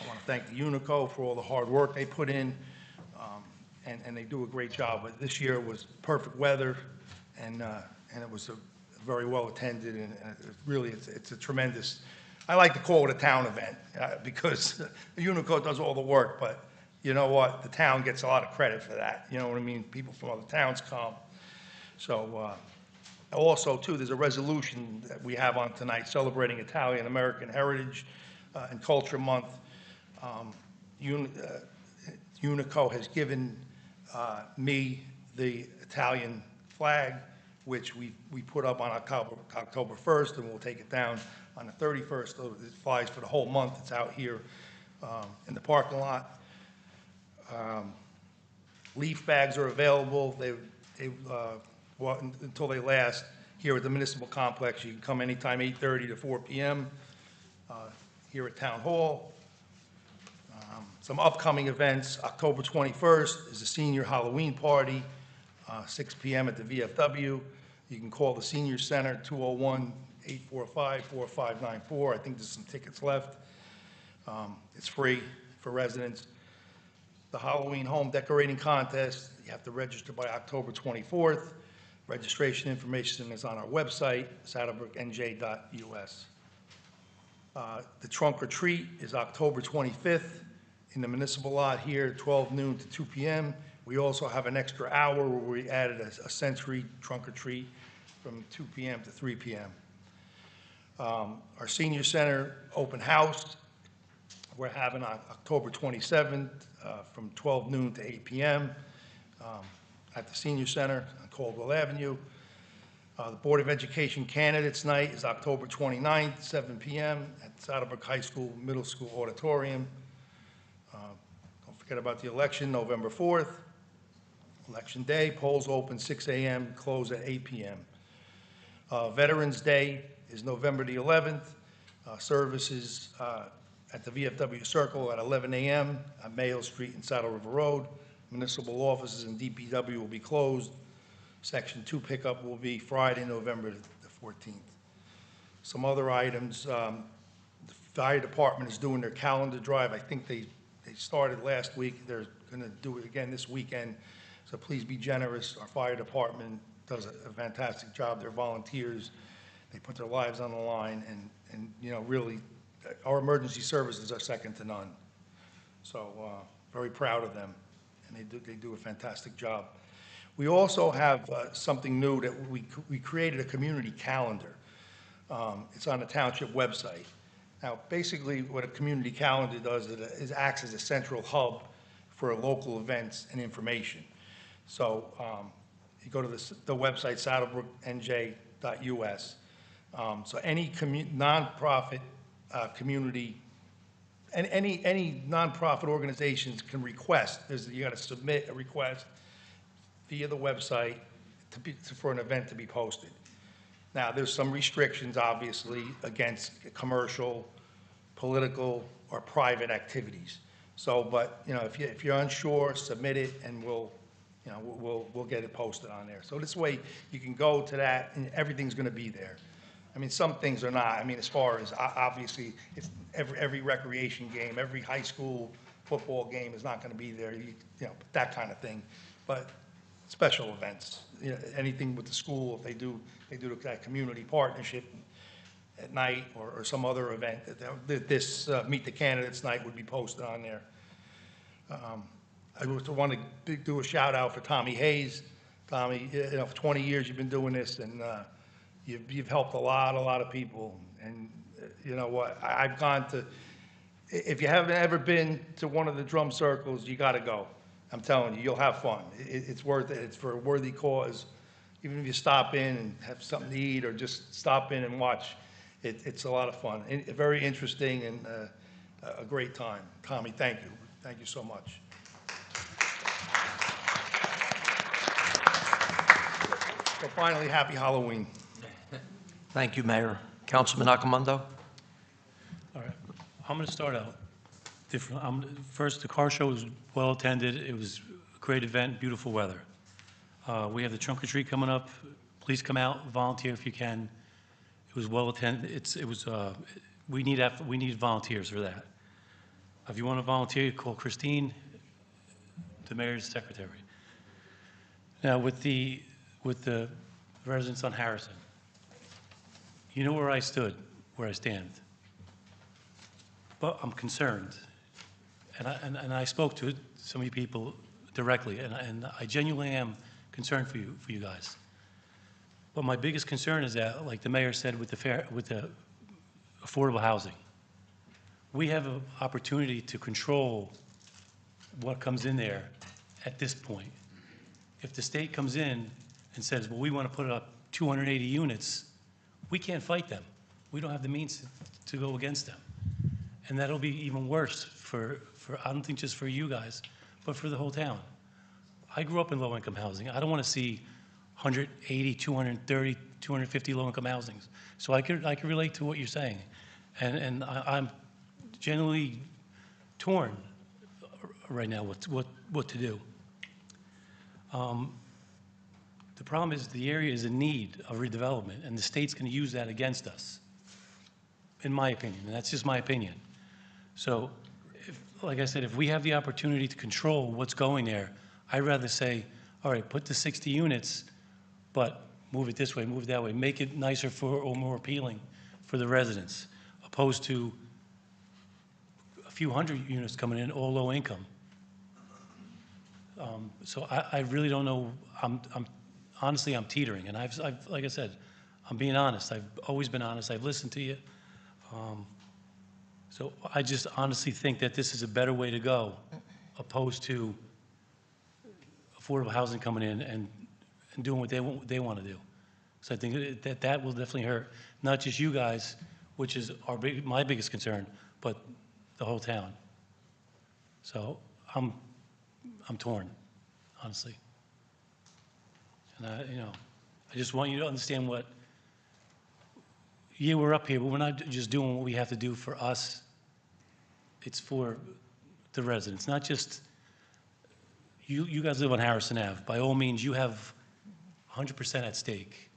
I want to thank the Unico for all the hard work they put in, and they do a great job. But this year was perfect weather, and it was a very well attended, and really it's a tremendous. I like to call it a town event because the Unico does all the work, but you know what? The town gets a lot of credit for that. You know what I mean? People from other towns come. So also, too, there's a resolution that we have on tonight celebrating Italian American Heritage and Culture Month. Unico has given me the Italian flag, which we put up on October 1st, and we'll take it down on the 31st. So it flies for the whole month. It's out here in the parking lot. Leaf bags are available. Until they last here at the municipal complex. You can come anytime, 8:30 to 4 p.m. Here at Town Hall. Some upcoming events. October 21st is a senior Halloween party, 6 p.m. at the VFW. You can call the Senior Center, 201-845-4594. I think there's some tickets left. It's free for residents. The Halloween Home Decorating Contest, you have to register by October 24th. Registration information is on our website, saddlebrooknj.us. The Trunk or Treat is October 25th In the municipal lot here, 12 noon to 2 p.m. We also have an extra hour where we added a sensory trunk or treat from 2 p.m. to 3 p.m. Our senior center open house, we're having on October 27th from 12 noon to 8 p.m. At the senior center on Caldwell Avenue. The Board of Education Candidates Night is October 29th, 7 p.m. at Saddlebrook High School Middle School Auditorium. Don't forget about the election, November 4th. Election Day, polls open 6 a.m., close at 8 p.m. Veterans Day is November the 11th. Services at the VFW Circle at 11 a.m. on Mayo Street and Saddle River Road. Municipal offices and DPW will be closed. Section 2 pickup will be Friday, November the 14th. Some other items, the fire department is doing their calendar drive. I think they started last week. They're going to do it again this weekend. So please be generous. Our fire department does a fantastic job. They're volunteers. They put their lives on the line, and you know, really, our emergency services are second to none. So very proud of them, and they do a fantastic job. We also have something new that we created a community calendar. It's on the township website. Now, basically, what a community calendar does is acts as a central hub for local events and information. So you go to the website, saddlebrooknj.us. So any nonprofit community, and any nonprofit organizations can request. You got to submit a request via the website for an event to be posted. Now, there's some restrictions, obviously, against commercial, political, or private activities. So, but, you know, if you're unsure, submit it, and we'll get it posted on there. So this way, you can go to that, and everything's going to be there. I mean, some things are not. I mean, as far as, obviously, it's every recreation game, every high school football game is not going to be there, you know, that kind of thing. But special events, you know, anything with the school, if they do that community partnership at night or some other event, this Meet the Candidates Night would be posted on there. I also want to do a shout out for Tommy Hayes. Tommy, you know, for 20 years you've been doing this, and you've helped a lot of people. And you know what, I've gone to, if you haven't ever been to one of the drum circles, you got to go. I'm telling you, you'll have fun. It's worth it. It's for a worthy cause. Even if you stop in and have something to eat or just stop in and watch, it's a lot of fun. And very interesting and a great time. Tommy, thank you. Thank you so much. So finally, happy Halloween. Thank you, Mayor. Councilman Akamondo? All right, I'm going to start out different. First, the car show was well attended. It was a great event, beautiful weather. We have the trunk or treat coming up. Please come out, volunteer if you can. It was well attended. We need volunteers for that. If you want to volunteer, call Christine, the mayor's secretary. Now, with the residents on Harrison, you know where I stand. But I'm concerned, and I spoke to so many people directly, and I genuinely am concerned for you guys. But my biggest concern is that, like the mayor said, with the affordable housing, we have an opportunity to control what comes in there at this point. If the state comes in and says, well, we want to put up 280 units, we can't fight them. We don't have the means to go against them. And that'll be even worse for I don't think just for you guys, but for the whole town. I grew up in low-income housing. I don't want to see 180, 230, 250 low-income housings. So I can relate to what you're saying. And I'm genuinely torn right now what to do. The problem is the area is in need of redevelopment, and the state's going to use that against us, in my opinion, and that's just my opinion. So, like I said, if we have the opportunity to control what's going there, I'd rather say, all right, put the 60 units, but move it this way, move it that way, make it nicer or more appealing for the residents, opposed to few hundred units coming in, all low income. So I really don't know, honestly, I'm teetering, and I've, like I said, I'm being honest, I've always been honest, I've listened to you. So I just honestly think that this is a better way to go, opposed to affordable housing coming in and doing what they want to do. So I think that will definitely hurt, not just you guys, which is my biggest concern, but the whole town. So I'm torn, honestly. And I just want you to understand yeah, we're up here, but we're not just doing what we have to do for us. It's for the residents, not just, you guys live on Harrison Ave. By all means, you have 100% at stake.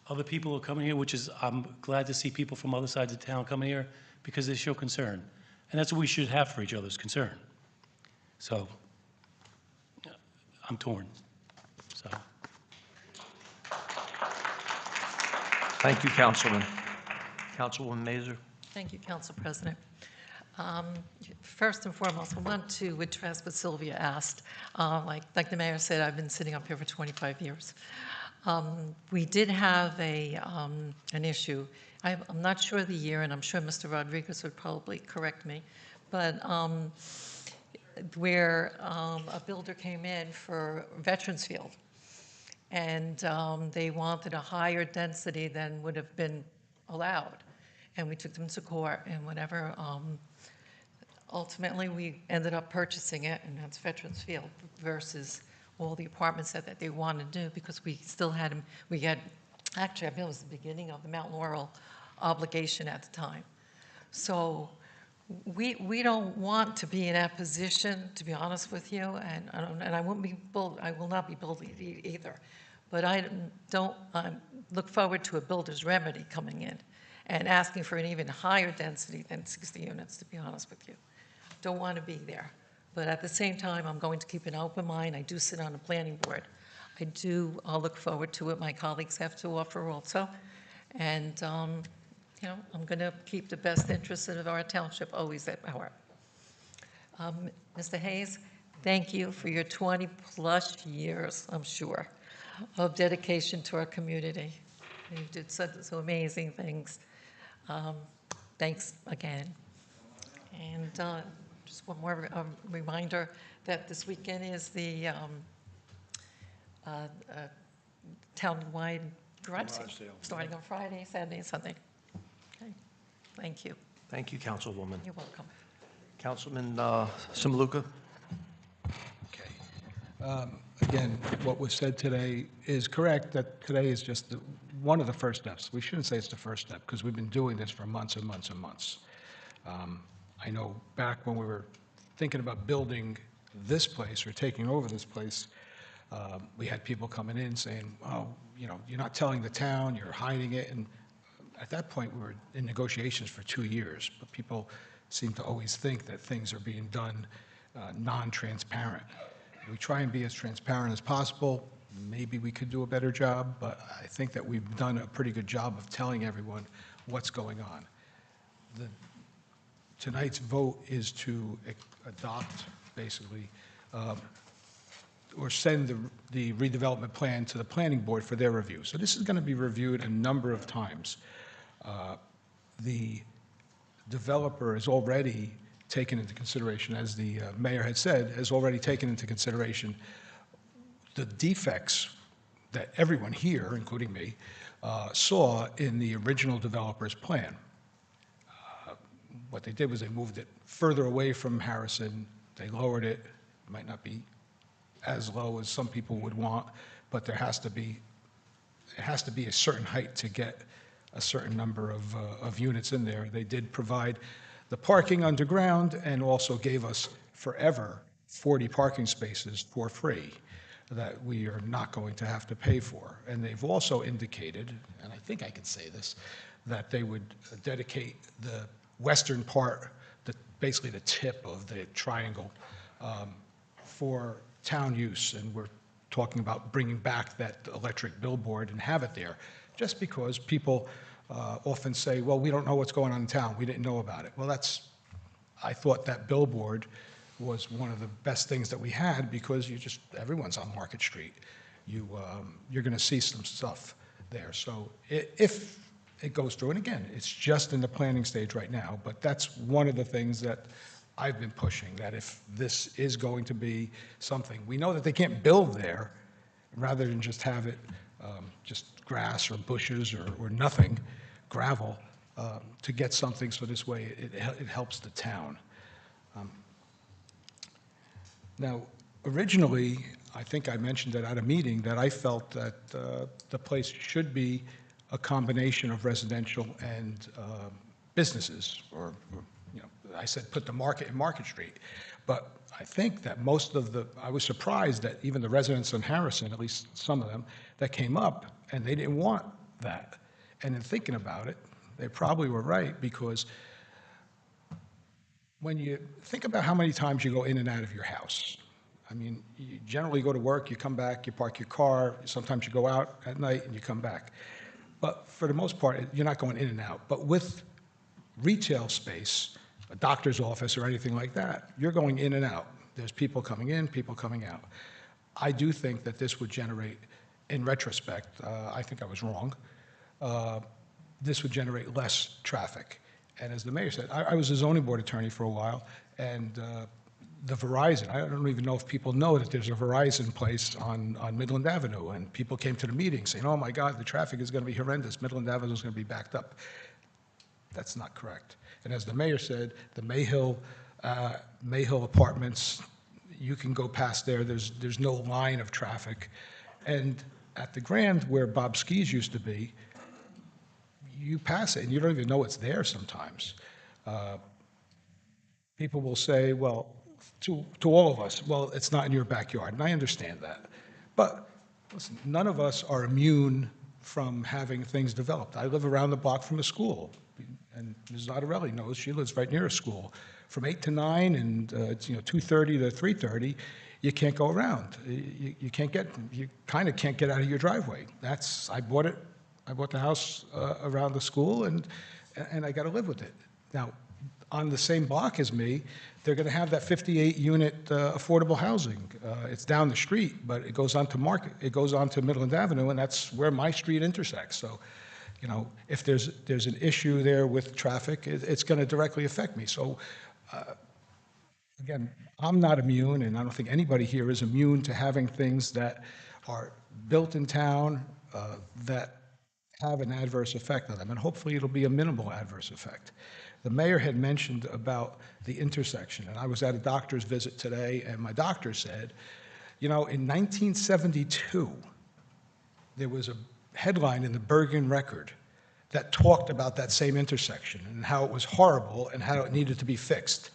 Other people are coming here, which is, I'm glad to see people from other sides of town coming here because they show concern. And that's what we should have for each other's concern. So, I'm torn, so. Thank you, Councilman. Councilwoman Mazur? Thank you, Council President. First and foremost, I want to address what Sylvia asked. Like the mayor said, I've been sitting up here for 25 years. We did have an issue. I'm not sure the year, and I'm sure Mr. Rodriguez would probably correct me, but where a builder came in for Veterans Field, and they wanted a higher density than would have been allowed. And we took them to court and whatever. Ultimately, we ended up purchasing it, and that's Veterans Field versus all the apartments that they wanted to do, because we still had them. Actually, I believe it was the beginning of the Mount Laurel obligation at the time. So we don't want to be in that position, to be honest with you, and I won't be I will not be bullied either. But I look forward to a builder's remedy coming in and asking for an even higher density than 60 units, to be honest with you. Don't want to be there. But at the same time, I'm going to keep an open mind. I do sit on the planning board. I'll look forward to what my colleagues have to offer also. And, I'm going to keep the best interests of our township always at heart. Mr. Hayes, thank you for your 20-plus years, I'm sure, of dedication to our community. You did so amazing things. Thanks again. And just one more reminder that this weekend is the town-wide garage sale, starting on Friday, Saturday, and Sunday. Okay, thank you. Thank you, Councilwoman. You're welcome. Councilman Simuluka? Okay. Again, what was said today is correct, that today is just one of the first steps. We shouldn't say it's the first step, because we've been doing this for months and months and months. I know back when we were thinking about building this place or taking over this place, we had people coming in saying, oh, you're not telling the town, you're hiding it. And at that point, we were in negotiations for 2 years, but people seem to always think that things are being done non-transparent. We try and be as transparent as possible. Maybe we could do a better job, but I think that we've done a pretty good job of telling everyone what's going on. Tonight's vote is to adopt, basically, or send the redevelopment plan to the planning board for their review. So this is going to be reviewed a number of times. The developer is already taken into consideration, as the mayor had said, has already taken into consideration the defects that everyone here, including me, saw in the original developer's plan. What they did was they moved it further away from Harrison. They lowered it. It might not be as low as some people would want, but it has to be a certain height to get a certain number of units in there. They did provide the parking underground and also gave us forever 40 parking spaces for free that we are not going to have to pay for. And they've also indicated, and I think I can say this, that they would dedicate the western part, basically the tip of the triangle, for town use. And we're talking about bringing back that electric billboard and have it there, just because people often say, well, we don't know what's going on in town. We didn't know about it. Well, that's I thought that billboard was one of the best things that we had because everyone's on Market Street. You're going to see some stuff there. So if it goes through, and again, it's just in the planning stage right now, but that's one of the things that I've been pushing, that if this is going to be something, we know that they can't build there rather than just have it just grass or bushes or nothing, gravel, to get something so this way it helps the town. Now, originally, I think I mentioned it at a meeting that I felt that the place should be a combination of residential and businesses, or I said put the market in Market Street. But I think that I was surprised that even the residents in Harrison, at least some of them, that came up, and they didn't want that. And in thinking about it, they probably were right, because when you think about how many times you go in and out of your house, I mean, you generally go to work, you come back, you park your car, sometimes you go out at night and you come back. But for the most part, you're not going in and out. But with retail space, a doctor's office or anything like that, you're going in and out. There's people coming in, people coming out. I do think that this would generate, in retrospect, I think I was wrong, this would generate less traffic. And as the mayor said, I was a zoning board attorney for a while, and the Verizon, I don't even know if people know that there's a Verizon place on Midland Avenue, and people came to the meeting saying, oh my God, the traffic is going to be horrendous, Midland Avenue is going to be backed up. That's not correct. And as the mayor said, the Mayhill Apartments, you can go past there, there's no line of traffic. And at the Grand, where Bob Ski's used to be, you pass it and you don't even know it's there sometimes. People will say, well, to all of us, well, it's not in your backyard, and I understand that. But listen, none of us are immune from having things developed. I live around the block from a school, and Ms. Ottarelli knows, she lives right near a school. From 8 to 9 and it's 2:30 to 3:30, you can't go around. You kind of can't get out of your driveway. I bought the house around the school, and I got to live with it. Now, on the same block as me, they're going to have that 58-unit affordable housing. It's down the street, but it goes onto Midland Avenue, and that's where my street intersects. So, if there's an issue there with traffic, it's going to directly affect me. So, again, I'm not immune, and I don't think anybody here is immune to having things that are built in town that have an adverse effect on them, and hopefully it'll be a minimal adverse effect. The mayor had mentioned about the intersection, and I was at a doctor's visit today, and my doctor said, in 1972, there was a headline in the Bergen Record that talked about that same intersection and how it was horrible and how it needed to be fixed.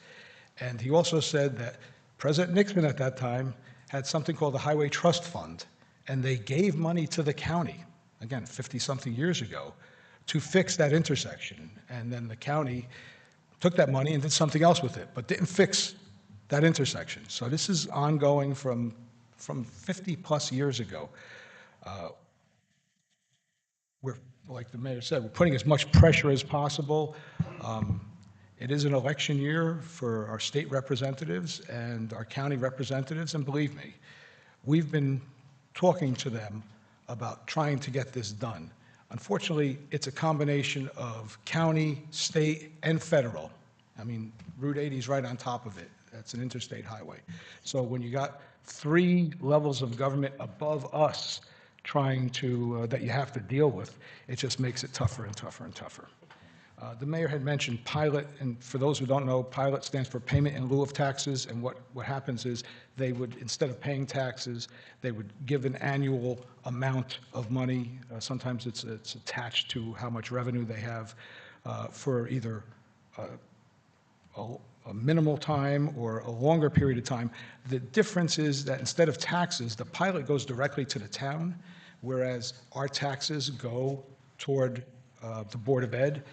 And he also said that President Nixon at that time had something called the Highway Trust Fund, and they gave money to the county, again, 50-something years ago, to fix that intersection. And then the county took that money and did something else with it, but didn't fix that intersection. So this is ongoing from 50-plus years ago. We're, like the mayor said, we're putting as much pressure as possible. It is an election year for our state representatives and our county representatives, and believe me, we've been talking to them about trying to get this done. Unfortunately, it's a combination of county, state, and federal. I mean, Route 80 is right on top of it. That's an interstate highway. So when you got 3 levels of government above us trying to, that you have to deal with, it just makes it tougher and tougher and tougher. The mayor had mentioned pilot, and for those who don't know, pilot stands for payment in lieu of taxes, and what happens is they would, instead of paying taxes, they would give an annual amount of money. Sometimes it's attached to how much revenue they have for either a minimal time or a longer period of time. The difference is that instead of taxes, the pilot goes directly to the town, whereas our taxes go toward the Board of Ed.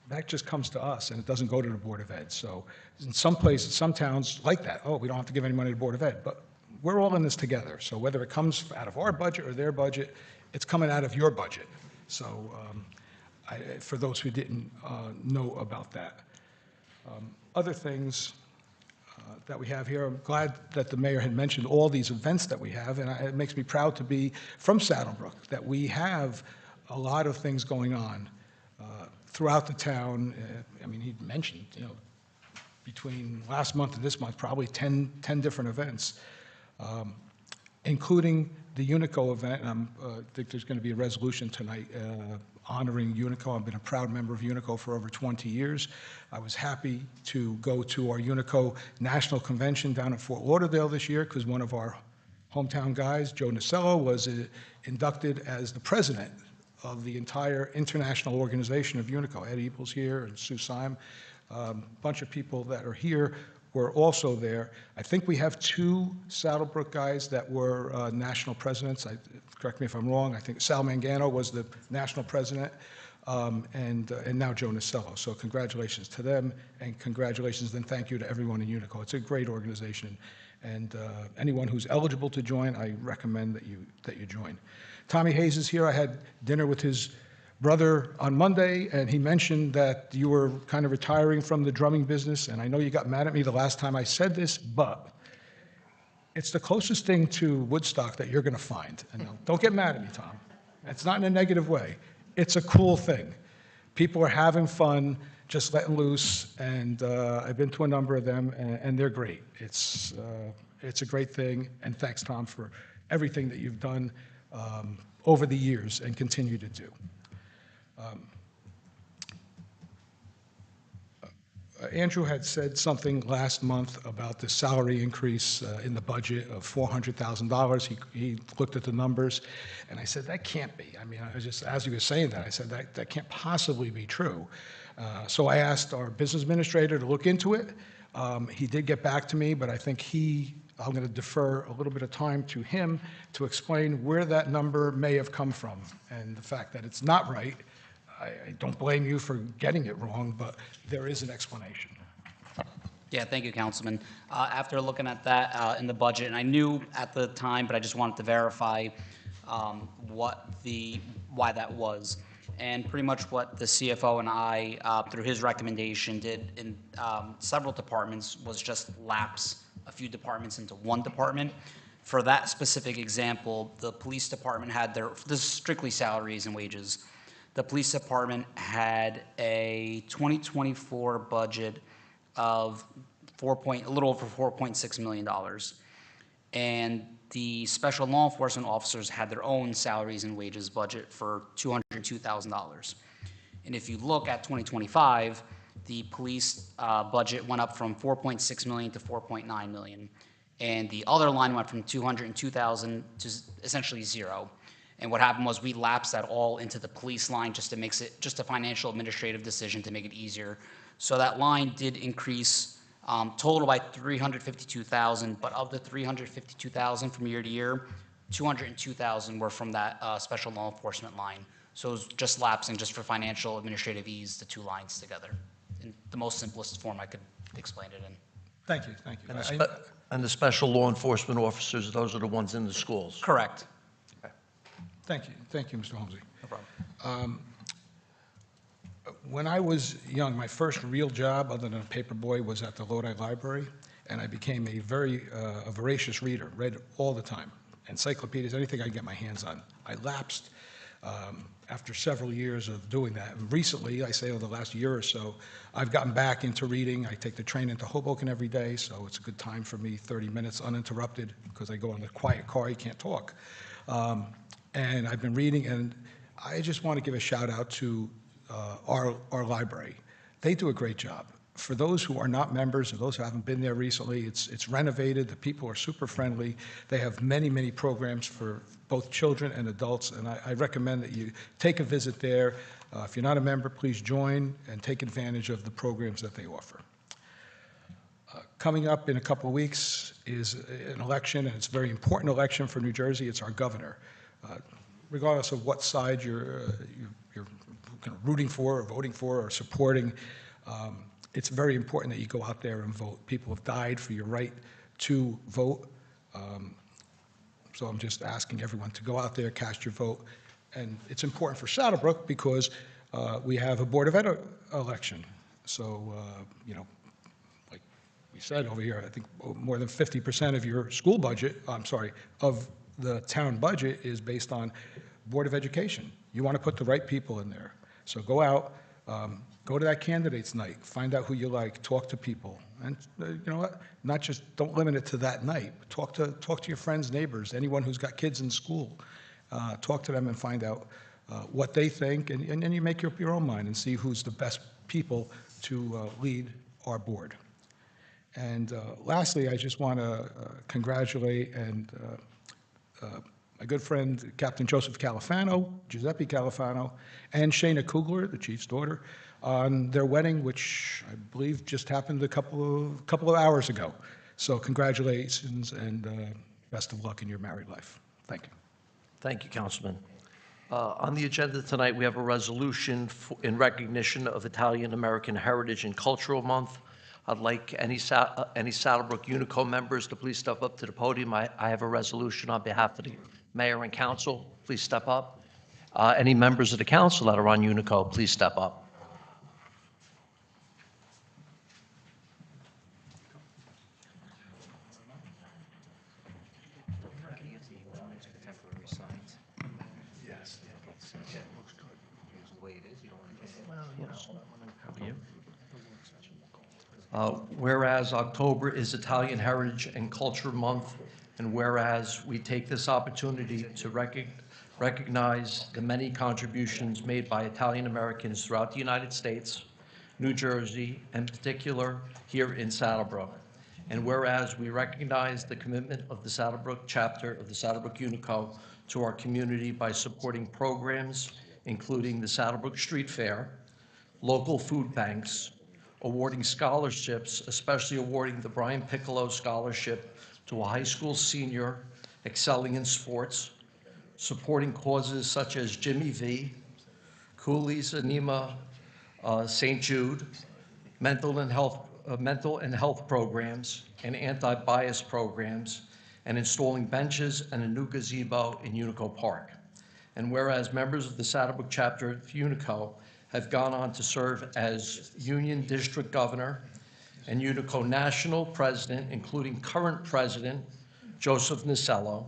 That just comes to us, and it doesn't go to the Board of Ed. So in some places, some towns like that. Oh, we don't have to give any money to the Board of Ed. But we're all in this together. So whether it comes out of our budget or their budget, it's coming out of your budget. So for those who didn't know about that. other things that we have here, I'm glad that the mayor had mentioned all these events that we have, and it makes me proud to be from Saddlebrook, that we have a lot of things going on throughout the town. I mean, he mentioned, between last month and this month, probably 10 different events, including the Unico event. And I think there's going to be a resolution tonight honoring Unico. I've been a proud member of Unico for over 20 years. I was happy to go to our Unico National Convention down at Fort Lauderdale this year because one of our hometown guys, Joe Nasello, was inducted as the president of the entire international organization of Unico. Ed Ebel's here and Sue Syme. A bunch of people that are here were also there. I think we have 2 Saddlebrook guys that were national presidents. Correct me if I'm wrong. I think Sal Mangano was the national president, and now Joe Nasello. So congratulations to them, and congratulations and thank you to everyone in Unico. It's a great organization, and anyone who's eligible to join, I recommend that you join. Tommy Hayes is here. I had dinner with his brother on Monday, and he mentioned that you were kind of retiring from the drumming business, and I know you got mad at me the last time I said this, but it's the closest thing to Woodstock that you're going to find. And don't get mad at me, Tom. It's not in a negative way. It's a cool thing. People are having fun, just letting loose, and I've been to a number of them, and they're great. It's a great thing, and thanks, Tom, for everything that you've done over the years and continue to do. Andrew had said something last month about the salary increase in the budget of $400,000. He looked at the numbers, and I said, that can't be. I mean, I was just, as he was saying that, I said, that can't possibly be true. So I asked our business administrator to look into it. He did get back to me, but I think I'm going to defer a little bit of time to him to explain where that number may have come from. And the fact that it's not right, I don't blame you for getting it wrong, but there is an explanation. Yeah, thank you, Councilman. After looking at that in the budget, and I knew at the time, but I just wanted to verify why that was. And pretty much what the CFO and I, through his recommendation, did in several departments was just lapse a few departments into one department. For that specific example, the police department had this is strictly salaries and wages. The police department had a 2024 budget of a little over $4.6 million. And the special law enforcement officers had their own salaries and wages budget for $202,000. And if you look at 2025, the police budget went up from $4.6 million to $4.9 million. And the other line went from $202,000 to essentially zero. And what happened was we lapsed that all into the police line just a financial administrative decision to make it easier. So that line did increase total by $352,000, but of the $352,000 from year to year, $202,000 were from that special law enforcement line. So it was just lapsing just for financial administrative ease, the 2 lines together. In the most simplest form I could explain it in. Thank you, thank you. And the special law enforcement officers, those are the ones in the schools? Correct. Thank you, Mr. Holmesy. No problem. When I was young, my first real job, other than a paper boy, was at the Lodi Library, and I became a very voracious reader, read all the time, encyclopedias, anything I could get my hands on. I lapsed after several years of doing that. And recently, I say over the last year or so, I've gotten back into reading. I take the train into Hoboken every day, so it's a good time for me, 30 minutes uninterrupted, because I go in the quiet car, you can't talk. And I've been reading, and I just want to give a shout out to our library. They do a great job. For those who are not members, or those who haven't been there recently, it's renovated. The people are super friendly. They have many, many programs for both children and adults, and I recommend that you take a visit there. If you're not a member, please join and take advantage of the programs that they offer. Coming up in a couple of weeks is an election, and it's a very important election for New Jersey. It's our governor. Regardless of what side you're kind of rooting for or voting for or supporting, it's very important that you go out there and vote. People have died for your right to vote. So I'm just asking everyone to go out there, cast your vote. And it's important for Saddlebrook because we have a Board of Ed election. So, we said over here, I think more than 50% of your school budget, of the town budget is based on Board of Education. You want to put the right people in there. So go out, go to that candidates night, find out who you like, talk to people. And you know what? Not just, don't limit it to that night. Talk to your friends, neighbors, anyone who's got kids in school. Talk to them and find out what they think, and then you make up your own mind and see who's the best people to lead our board. And lastly, I just want to congratulate my good friend, Captain Joseph Califano, Giuseppe Califano, and Shayna Kugler, the chief's daughter, on their wedding, which I believe just happened a couple of hours ago. So congratulations and best of luck in your married life. Thank you. Thank you, Councilman. On the agenda tonight, we have a resolution in recognition of Italian American Heritage and Cultural Month. I'd like any Saddlebrook Unico members to please step up to the podium. I have a resolution on behalf of the mayor and council. Please step up. Any members of the council that are on Unico, please step up. Whereas October is Italian Heritage and Culture Month, and whereas we take this opportunity to recognize the many contributions made by Italian Americans throughout the United States, New Jersey, and in particular here in Saddlebrook. And whereas we recognize the commitment of the Saddlebrook chapter of the Saddlebrook Unico to our community by supporting programs including the Saddlebrook Street Fair, local food banks, awarding scholarships, especially awarding the Brian Piccolo Scholarship to a high school senior excelling in sports, supporting causes such as Jimmy V, Cooley's Anema, St. Jude, mental and health programs, and anti-bias programs, and installing benches and a new gazebo in Unico Park. And whereas members of the Saddlebrook chapter of Unico have gone on to serve as Union District Governor and Unico National President, including current President Joseph Nicello,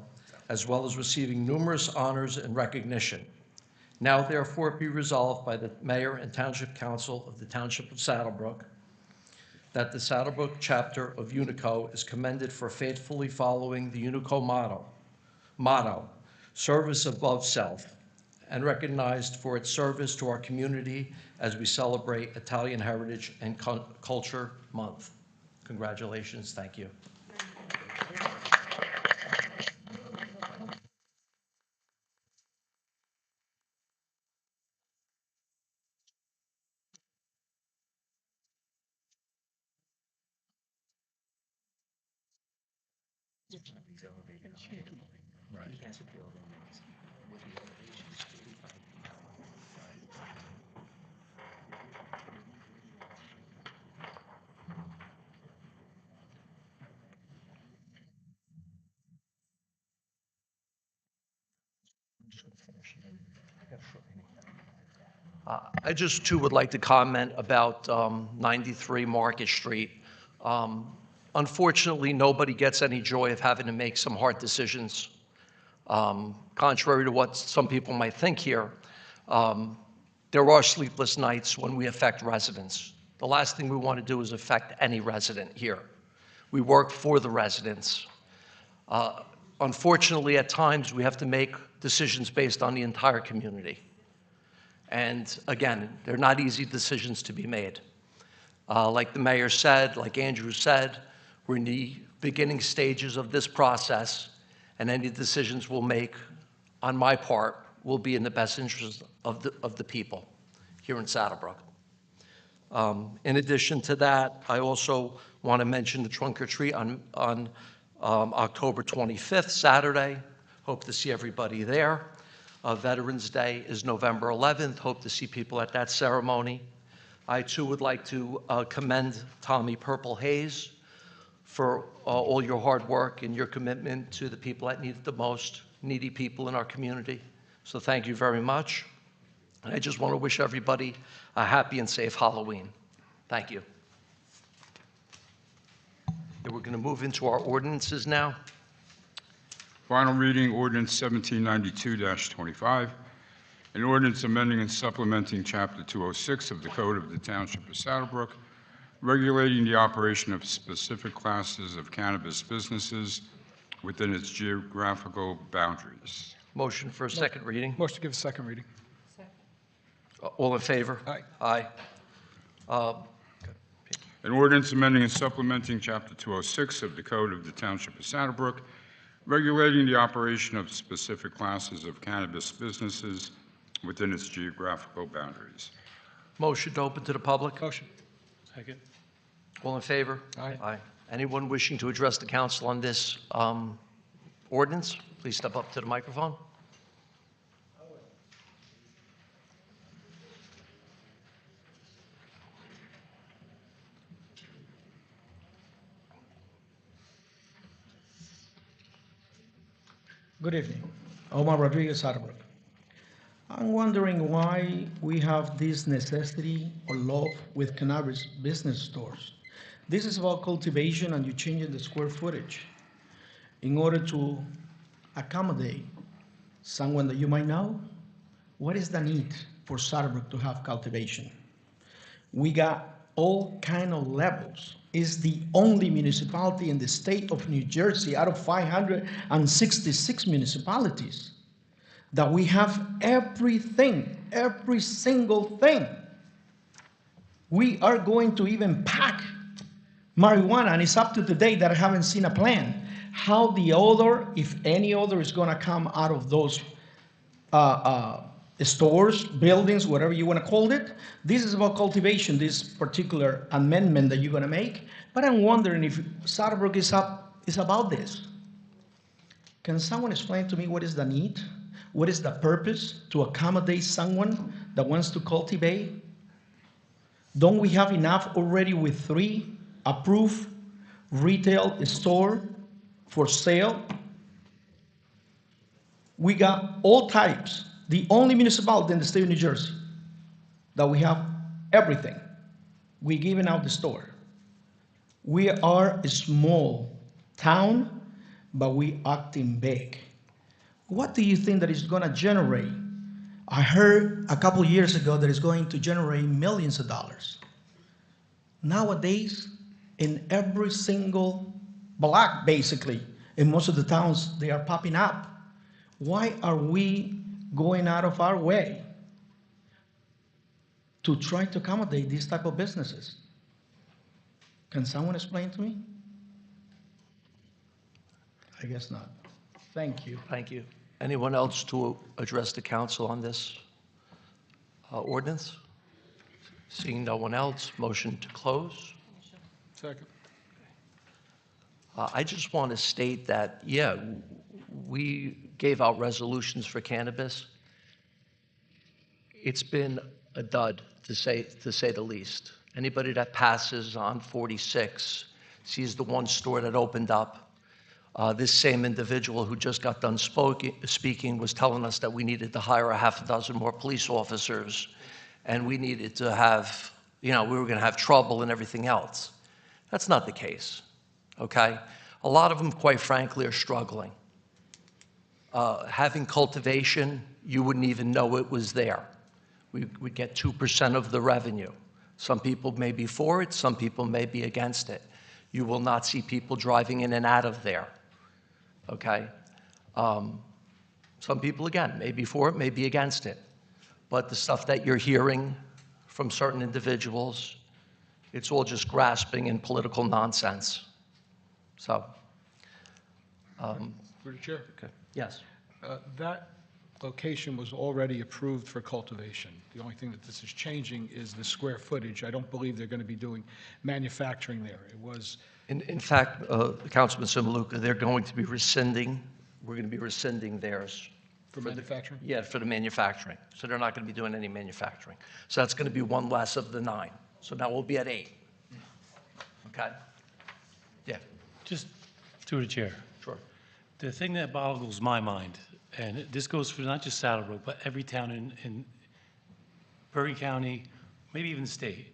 as well as receiving numerous honors and recognition. Now therefore be resolved by the Mayor and Township Council of the Township of Saddlebrook that the Saddlebrook chapter of Unico is commended for faithfully following the Unico motto, service above self, and recognized for its service to our community as we celebrate Italian Heritage and Culture Month. Congratulations, thank you. I just too would like to comment about 93 Market Street. Unfortunately, nobody gets any joy of having to make some hard decisions. Contrary to what some people might think here, there are sleepless nights when we affect residents. The last thing we want to do is affect any resident here. We work for the residents. Unfortunately, at times, we have to make decisions based on the entire community. And again, they're not easy decisions to be made. Like the mayor said, like Andrew said, we're in the beginning stages of this process, and any decisions we'll make on my part will be in the best interest of the people here in Saddlebrook. In addition to that, I also want to mention the trunk or treat on October 25th, Saturday. Hope to see everybody there. Veterans Day is November 11th. Hope to see people at that ceremony. I too would like to commend Tommy Purple Hayes for all your hard work and your commitment to the people that need it the most, needy people in our community. So thank you very much. And I just want to wish everybody a happy and safe Halloween. Thank you. We're going to move into our ordinances now. Final reading, ordinance 1792-25, an ordinance amending and supplementing Chapter 206 of the Code of the Township of Saddlebrook, regulating the operation of specific classes of cannabis businesses within its geographical boundaries. Motion for a second reading. Motion to give a second reading. All in favor? Aye. Aye. An ordinance amending and supplementing Chapter 206 of the Code of the Township of Saddlebrook, regulating the operation of specific classes of cannabis businesses within its geographical boundaries. Motion to open to the public. Motion. Second. All in favor? Aye. Aye. Anyone wishing to address the council on this ordinance, please step up to the microphone. Good evening. Omar Rodriguez, Saddlebrook. I'm wondering why we have this necessity or love with cannabis business stores. This is about cultivation and you changing the square footage in order to accommodate someone that you might know. What is the need for Saddlebrook to have cultivation? We got all kind of levels. It's the only municipality in the state of New Jersey out of 566 municipalities that we have everything, every single thing. We are going to even pack marijuana, and it's up to today that I haven't seen a plan. How the odor, if any odor, is gonna come out of those stores, buildings, whatever you wanna call it. This is about cultivation, this particular amendment that you're gonna make. But I'm wondering if Saddlebrook is about this. Can someone explain to me what is the need? What is the purpose to accommodate someone that wants to cultivate? Don't we have enough already with 3 approved retail store for sale? We got all types. The only municipality in the state of New Jersey that we have everything. We're giving out the store. We are a small town, but we acting big. What do you think that is going to generate? I heard a couple years ago that it's going to generate millions of dollars. Nowadays, in every single block, basically, in most of the towns, they are popping up. Why are we going out of our way to try to accommodate these type of businesses? Can someone explain to me? I guess not. Thank you. Thank you. Anyone else to address the council on this ordinance? Seeing no one else, motion to close. Second. I just want to state that, yeah, we gave out resolutions for cannabis. It's been a dud, to say the least. Anybody that passes on 46 sees the one store that opened up. This same individual who just got done speaking was telling us that we needed to hire a half a dozen more police officers, and we needed to have, we were going to have trouble and everything else. That's not the case, okay? A lot of them, quite frankly, are struggling. Having cultivation, you wouldn't even know it was there. We'd get 2% of the revenue. Some people may be for it, some people may be against it. You will not see people driving in and out of there, okay? Some people, again, may be for it, may be against it. But the stuff that you're hearing from certain individuals, it's all just grasping and political nonsense. So, Through the chair. okay. Yes. That location was already approved for cultivation. The only thing that this is changing is the square footage. I don't believe they're going to be doing manufacturing there. It was, In fact, Councilman Simaluka, they're going to be rescinding, we're going to be rescinding theirs. for manufacturing? Yeah, for the manufacturing. So they're not going to be doing any manufacturing. So that's going to be one less of the 9. So now we'll be at 8. Okay? Yeah, Just through the chair. sure. The thing that boggles my mind, and this goes for not just Saddlebrook, but every town in Bergen County, maybe even the state.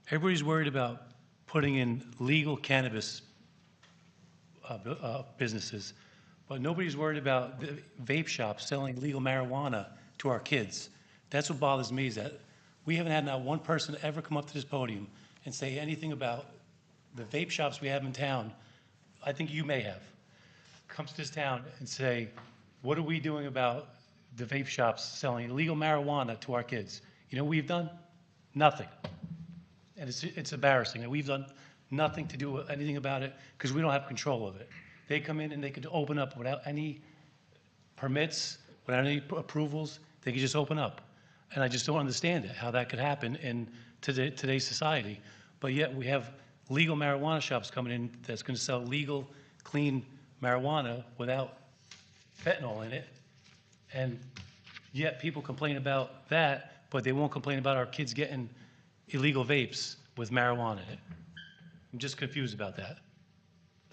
Everybody's worried about putting in legal cannabis businesses, but nobody's worried about the vape shops selling legal marijuana to our kids. That's what bothers me, is that we haven't had not one person ever come up to this podium and say anything about the vape shops we have in town. I think you may have. Come to this town and say, what are we doing about the vape shops selling illegal marijuana to our kids? You know what we've done? Nothing. And it's embarrassing that we've done nothing to do anything about it because we don't have control of it. They come in and they could open up without any permits, without any approvals, they could just open up. And I just don't understand it, how that could happen in today's society. But yet we have legal marijuana shops coming in that's going to sell legal, clean marijuana without fentanyl in it. And yet people complain about that, but they won't complain about our kids getting illegal vapes with marijuana in it. I'm just confused about that.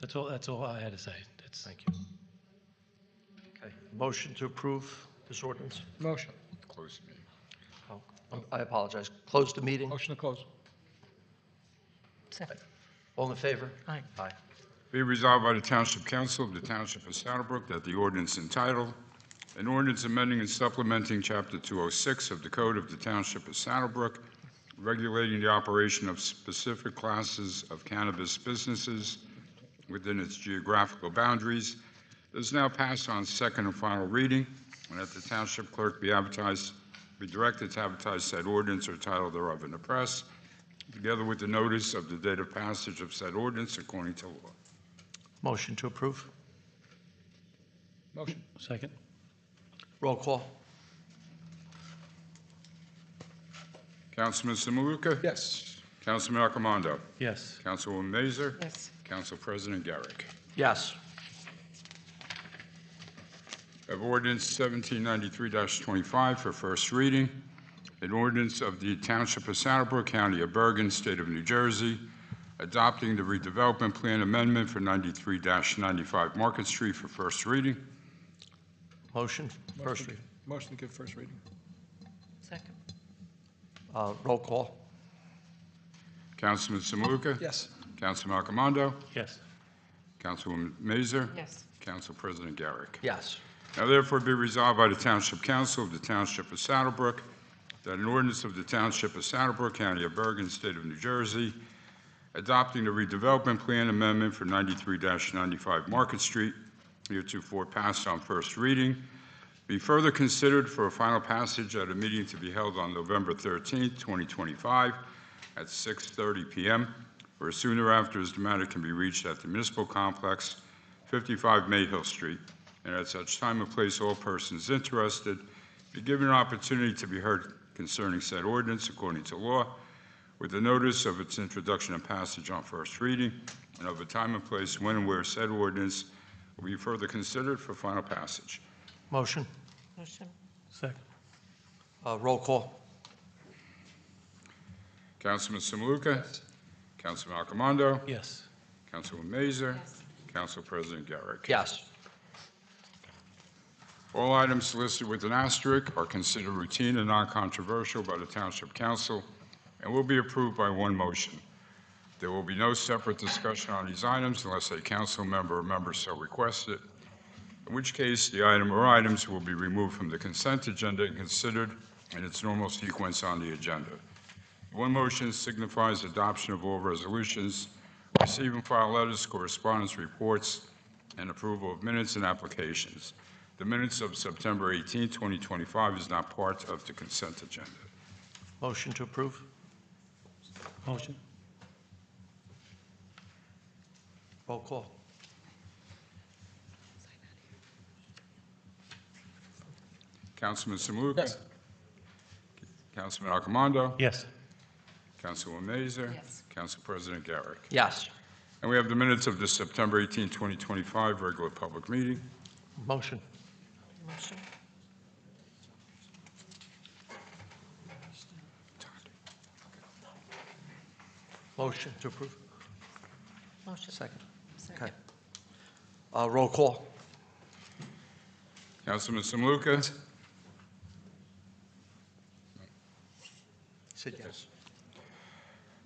That's all I had to say. Thank you. Okay, motion to approve this ordinance? Motion. Close the meeting. I apologize. Close the meeting? Motion to close. Second. All in favor? Aye. Aye. Be resolved by the Township Council of the Township of Saddlebrook that the ordinance entitled, an ordinance amending and supplementing Chapter 206 of the Code of the Township of Saddlebrook, regulating the operation of specific classes of cannabis businesses within its geographical boundaries, is now passed on second and final reading, and that the Township Clerk be directed to advertise said ordinance or title thereof in the press, together with the notice of the date of passage of said ordinance according to law. Motion to approve? Motion. Second. Roll call? Councilman Samaluka? Yes. Councilman Arcomando? Yes. Councilwoman Mazer? Yes. Council President Garrick. Yes. Of ordinance 1793-25 for first reading, an ordinance of the Township of Saddlebrook, County of Bergen, State of New Jersey, adopting the redevelopment plan amendment for 93-95 Market Street for first reading. Motion? First reading. Motion to give first reading. Second. Roll call? Councilman Samaluka? Yes. Councilman Arcomando? Yes. Councilwoman Mazer? Yes. Council President Garrick. Yes. Now therefore be resolved by the Township Council of the Township of Saddlebrook that an ordinance of the Township of Saddlebrook, County of Bergen, State of New Jersey, adopting the redevelopment plan amendment for 93-95 Market Street, heretofore passed on first reading, be further considered for a final passage at a meeting to be held on November 13th, 2025 at 6:30 p.m. or sooner after as the matter can be reached at the Municipal Complex, 55 Mayhill Street, and at such time and place all persons interested be given an opportunity to be heard concerning said ordinance according to law, with the notice of its introduction and passage on first reading, and of a time and place when and where said ordinance will be further considered for final passage. Motion? Motion. Second. Roll call? Councilman Samaluka? Yes. Councilman Arcomando? Yes. Councilwoman Mazer? Yes. Council President Garrick. Yes. All items listed with an asterisk are considered routine and non-controversial by the Township Council and will be approved by one motion. There will be no separate discussion on these items unless a council member or member so requests it, in which case the item or items will be removed from the consent agenda and considered in its normal sequence on the agenda. One motion signifies adoption of all resolutions, receive and file letters, correspondence, reports, and approval of minutes and applications. The minutes of September 18, 2025 is not part of the consent agenda. Motion to approve? Motion. Roll call? Councilman Samaluka? Yes. Councilman Arcomando? Yes. Councilwoman Mazer? Yes. Council President Garrick. Yes. And we have the minutes of the September 18, 2025 regular public meeting. Motion? Motion. Motion to approve? Motion. Second? Second. Okay. Roll call? Councilman Samaluka? Said yes.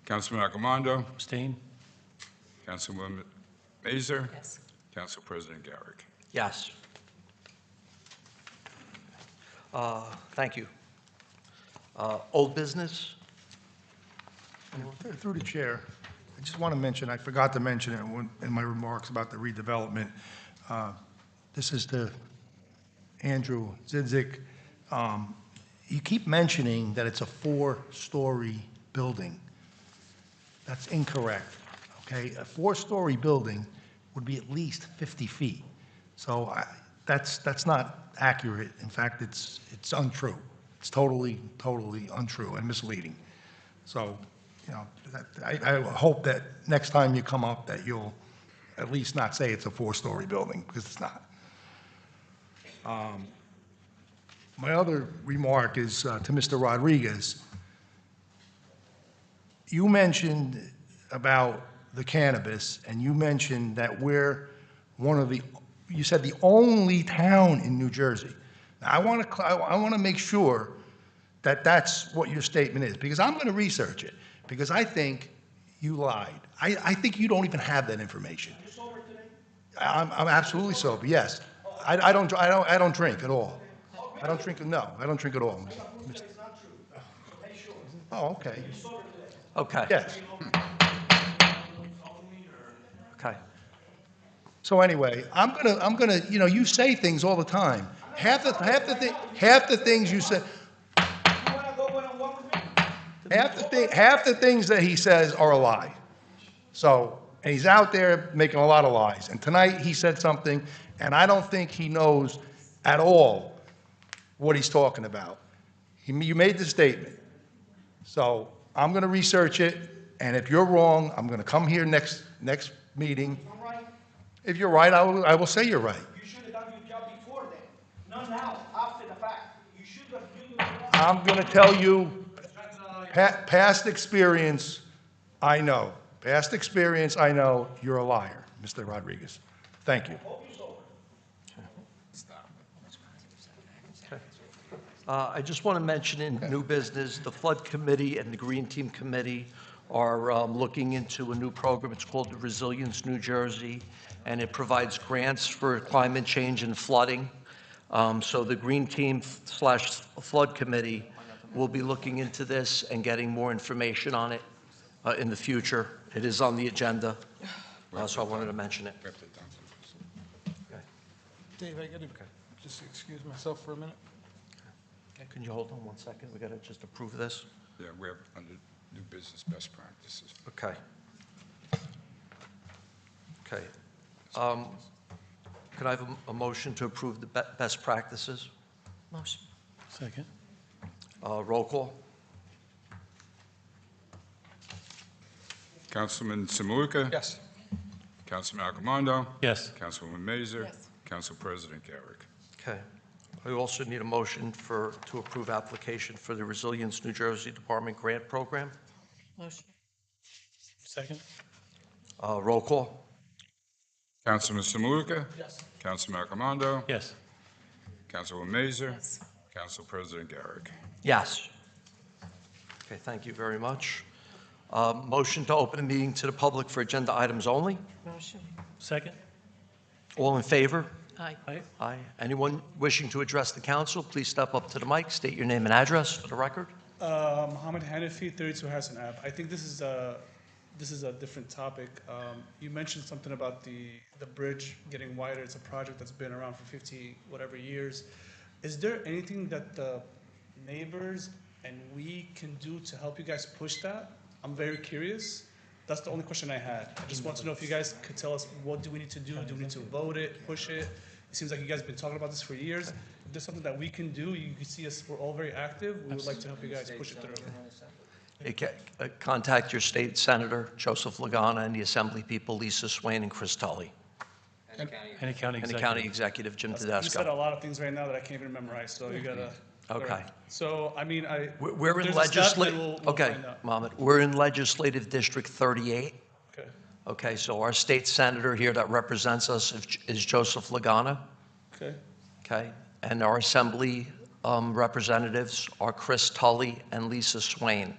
Councilman Arcomando? Abstain? Councilwoman Mazer? Yes. Council President Garrick. Yes. Thank you. Old business? Through the chair, I just want to mention, I forgot to mention it in my remarks about the redevelopment. This is to Andrew Zidzik. You keep mentioning that it's a 4-story building. That's incorrect, okay? A 4-story building would be at least 50 feet. So that's not accurate. In fact, it's untrue. It's totally untrue and misleading. So, you know, I hope that next time you come up that you'll at least not say it's a 4-story building, because it's not. My other remark is to Mr. Rodriguez. You mentioned about the cannabis, and you mentioned that we're you said the only town in New Jersey. Now, I want to make sure that that's what your statement is, because I'm going to research it, because I think you lied. I think you don't even have that information. Are you sober today? I'm absolutely sober, yes. I don't drink at all. I don't drink at all. Oh, okay. Okay. Yes. Okay. So anyway, I'm gonna, you know, you say things all the time. Half the things you say, half the things that he says are a lie. So, and he's out there making a lot of lies. And tonight he said something, and I don't think he knows at all what he's talking about. You made the statement. So I'm going to research it, and if you're wrong, I'm going to come here next meeting. If you're right, I will say you're right. You should have done your job before then, not now, after the fact. You should have. I'm going to tell you, past experience, I know. Past experience, I know you're a liar, Mr. Rodriguez. Thank you. I just want to mention in new business, the Flood Committee and the Green Team Committee are looking into a new program. It's called the Resilience New Jersey, and it provides grants for climate change and flooding. So the Green Team / Flood Committee will be looking into this and getting more information on it in the future. It is on the agenda, so I wanted to mention it. Dave, I got to just excuse myself for a minute. Can you hold on 1 second? We got to just approve this. Yeah, we have under new business best practices. Okay. Okay. Could I have a motion to approve the best practices? Motion. Second. Roll call? Councilman Samuika? Yes. Councilman Accomando? Yes. Councilwoman Mazer? Yes. Council President Garrick. Okay. I also need a motion to approve application for the Resilience New Jersey Department Grant Program. Motion. Second. Roll call? Councilman Samuika? Yes. Councilman Accomando? Yes. Councilwoman Mazer? Yes. Council President Garrick. Yes. Okay, thank you very much. Motion to open the meeting to the public for agenda items only. Motion. Second. All in favor? Aye. Aye. Aye. Anyone wishing to address the council, please step up to the mic, state your name and address for the record. Mohammed Hanafi, 32 Harrison Ave. I think this is a different topic. You mentioned something about the bridge getting wider. It's a project that's been around for 50 whatever years. Is there anything that the neighbors and we can do to help you guys push that? I'm very curious. That's the only question I had. I just want to know if you guys could tell us, what do we need to do? Do we need to vote it, push it? It seems like you guys have been talking about this for years. If there's something that we can do, you can see us, we're all very active. We would like to help you guys push it through. Contact your state senator, Joseph Lagana, and the assembly people, Lisa Swain and Chris Tully. Any county And the executive. county executive, Jim You said a Tedesco. lot of things right now that I can't even memorize, so you gotta. Okay. So, I mean, We're in there's a step, legislative, we'll okay, find out. Mohammed, we're in legislative district 38. Okay. Okay, so our state senator here that represents us is Joseph Lagana. Okay. Okay, and our assembly representatives are Chris Tully and Lisa Swain.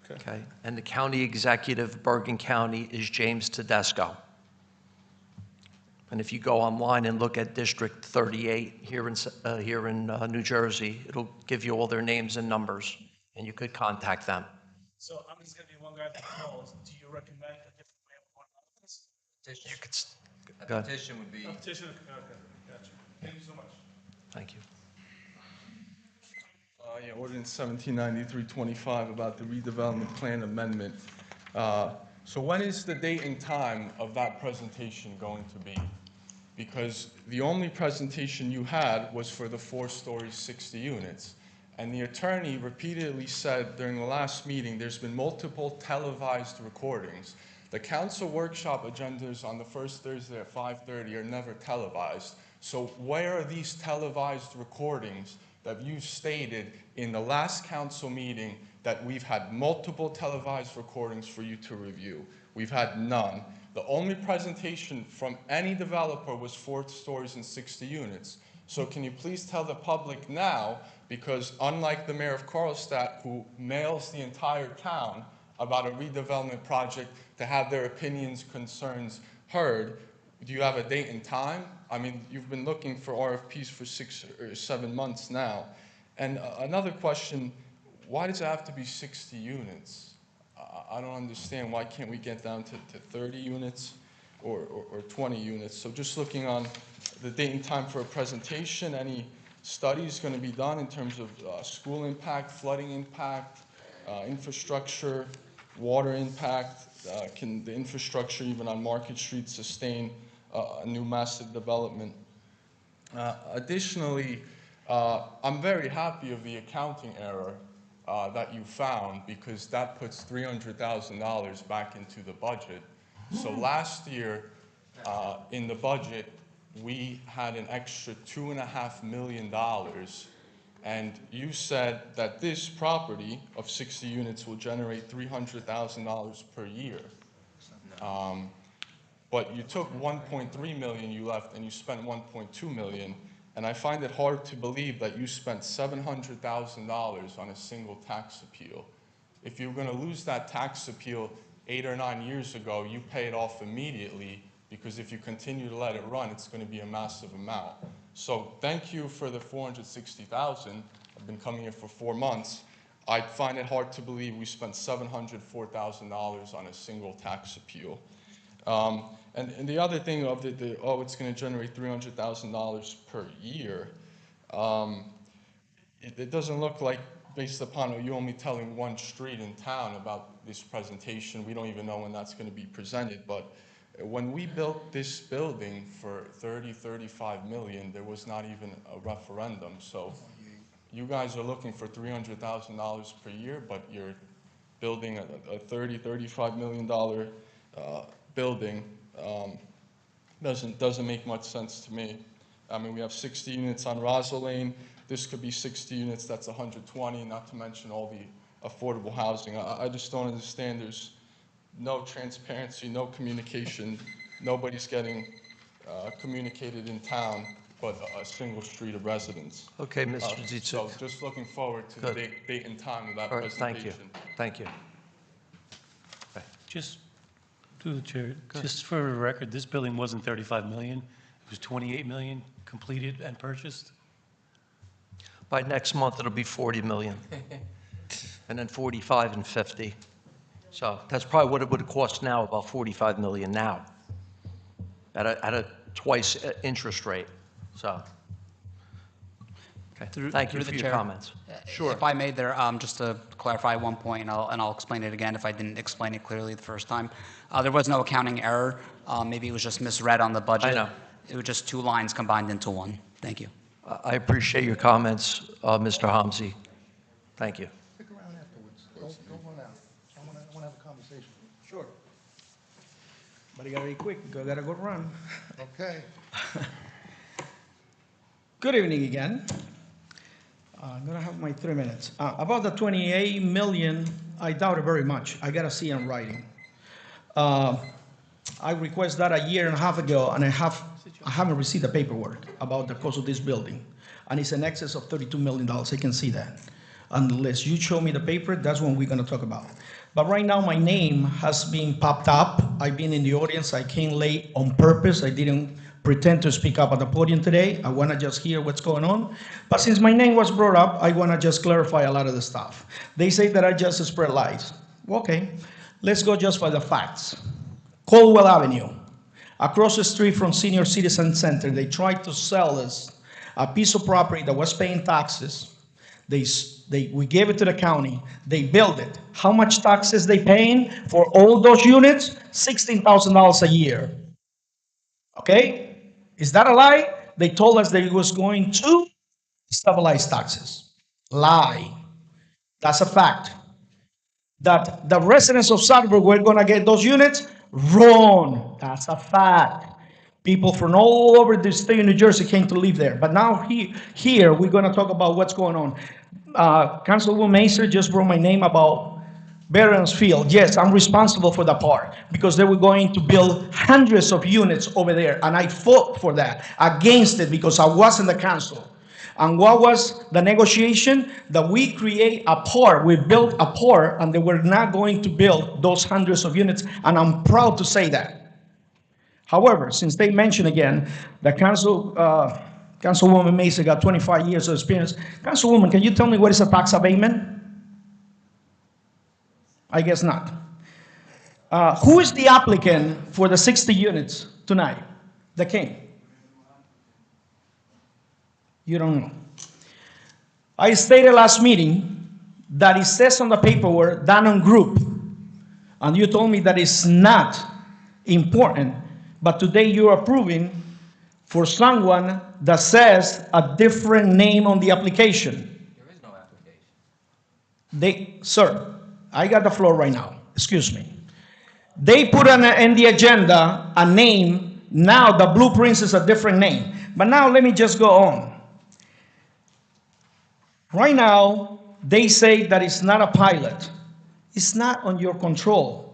Okay, and the county executive, Bergen County, is James Tedesco. And if you go online and look at District 38 here in New Jersey, it'll give you all their names and numbers, and you could contact them. So I'm just gonna be one guy that calls. Do you recommend a different way of going about this? You could, A go ahead. petition would be, A petition, okay, gotcha. Thank you so much. Thank you. Yeah, ordinance 1793-25 about the redevelopment plan amendment. So when is the date and time of that presentation going to be? Because the only presentation you had was for the 4-story, 60 units. And the attorney repeatedly said during the last meeting, there's been multiple televised recordings. The council workshop agendas on the first Thursday at 5:30 are never televised. So where are these televised recordings that you stated in the last council meeting that we've had multiple televised recordings for you to review? We've had none. The only presentation from any developer was 4 stories and 60 units. So can you please tell the public now, because unlike the mayor of Carlstadt, who mails the entire town about a redevelopment project to have their opinions, concerns heard, do you have a date and time? I mean, you've been looking for RFPs for 6 or 7 months now. And another question, why does it have to be 60 units? I don't understand. Why can't we get down to 30 units or 20 units? So just looking on the date and time for a presentation, any studies going to be done in terms of school impact, flooding impact, infrastructure, water impact? Can the infrastructure even on Market Street sustain a new massive development? Additionally, I'm very happy of the accounting error that you found, because that puts $300,000 back into the budget. So last year, in the budget, we had an extra $2.5 million, and you said that this property of 60 units will generate $300,000 per year. But you took 1.3 million you left and you spent 1.2 million. And I find it hard to believe that you spent $700,000 on a single tax appeal. If you're going to lose that tax appeal 8 or 9 years ago, you pay it off immediately, because if you continue to let it run, it's going to be a massive amount. So thank you for the $460,000. I've been coming here for 4 months. I find it hard to believe we spent $704,000 on a single tax appeal. And the other thing of it's going to generate $300,000 per year, it doesn't look like, based upon you only telling one street in town about this presentation, we don't even know when that's going to be presented. But when we built this building for 35 million, there was not even a referendum. So you guys are looking for $300,000 per year, but you're building a $35 million building. Doesn't make much sense to me. I mean, we have 60 units on Roswell Lane. This could be 60 units, that's 120, not to mention all the affordable housing. I just don't understand. There's no transparency, no communication. Nobody's getting communicated in town but a single street of residents. Okay, Mr. Zitzik. So just looking forward to the date and time of that All right, presentation. thank you. Just through the chair, just for the record, this building wasn't 35 million. It was 28 million completed and purchased. By next month, it'll be 40 million, and then 45 and 50. So that's probably what it would cost now, about 45 million now, at a twice interest rate, so. Okay, thank you Through for the your chair. comments. Sure. If I may there, just to clarify one point, and I'll explain it again if I didn't explain it clearly the first time. There was no accounting error. Maybe it was just misread on the budget. I know. It was just 2 lines combined into one. Thank you. I appreciate your comments, Mr. Hamzy. Thank you. Stick around afterwards. Don't run out. I want to have a conversation. Sure. But you gotta be quick, because I gotta go run. Okay. Good evening again. I'm gonna have my 3 minutes. About the 28 million, I doubt it very much. I gotta see in writing. I requested that a year and a half ago, and I haven't received the paperwork about the cost of this building. And it's in excess of $32 million, I can see that. Unless you show me the paper, that's when we're gonna talk about it. But right now, my name has been popped up. I've been in the audience, I came late on purpose. I didn't pretend to speak up at the podium today. I want to just hear what's going on. But since my name was brought up, I want to just clarify a lot of the stuff. They say that I just spread lies. Okay, let's go just by the facts. Caldwell Avenue, across the street from Senior Citizen Center, they tried to sell us a piece of property that was paying taxes. We gave it to the county. They built it. How much taxes they paying for all those units? $16,000 a year. Okay? Is that a lie? They told us that it was going to stabilize taxes. Lie. That's a fact. That the residents of Southbrook were going to get those units? Wrong. That's a fact. People from all over the state of New Jersey came to live there. But now here we're going to talk about what's going on. Councilwoman Macer just brought my name about Veterans Field. Yes, I'm responsible for that part because they were going to build hundreds of units over there, and I fought for that, against it, because I was in the council. And what was the negotiation? That we create a part, we built a part, and they were not going to build those hundreds of units, and I'm proud to say that. However, since they mentioned again that Councilwoman Mason got 25 years of experience, Councilwoman, can you tell me what is a tax abatement? I guess not. Who is the applicant for the 60 units tonight? The king? You don't know. I stated last meeting that it says on the paperwork, Dannon Group, and you told me that it's not important, but today you're approving for someone that says a different name on the application. There is no application. Sir, I got the floor right now. Excuse me. They put in the agenda a name. Now the blueprints is a different name. But now let me just go on. Right now, they say that it's not a pilot. It's not on your control.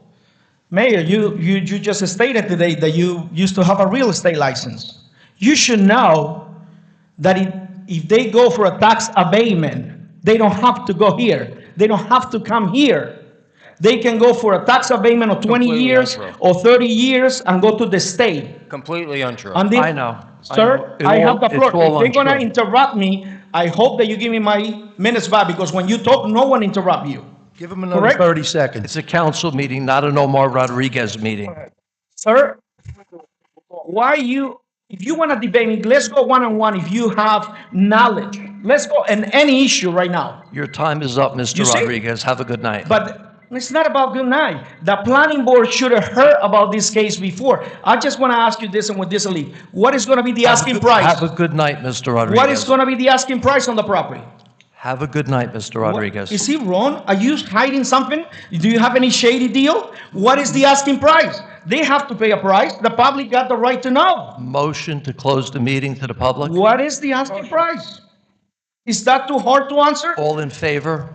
Mayor, you just stated today that you used to have a real estate license. You should know that if they go for a tax abatement, they don't have to go here. They don't have to come here. They can go for a tax abatement of 20 Completely years untrue. or 30 years and go to the state. Completely untrue. And then, I know. Sir, It I all- have the floor. it's all If they're gonna untrue. interrupt me, I hope that you give me my minutes back, because when you talk, no one interrupt you. Give him another Correct? 30 seconds. It's a council meeting, not an Omar Rodriguez meeting. Sir, if you want to debate me, let's go one-on-one if you have knowledge. Let's go in any issue right now. Your time is up, Mr. You see? Rodriguez. Have a good night. But it's not about good night. The planning board should have heard about this case before. I just want to ask you this, and with this I leave. What is going to be the asking price? Have a good night, Mr. Rodriguez. What is going to be the asking price on the property? Have a good night, Mr. Rodriguez. Is he wrong? Are you hiding something? Do you have any shady deal? What is the asking price? They have to pay a price. The public got the right to know. Motion to close the meeting to the public. What is the asking price? Is that too hard to answer? All in favor?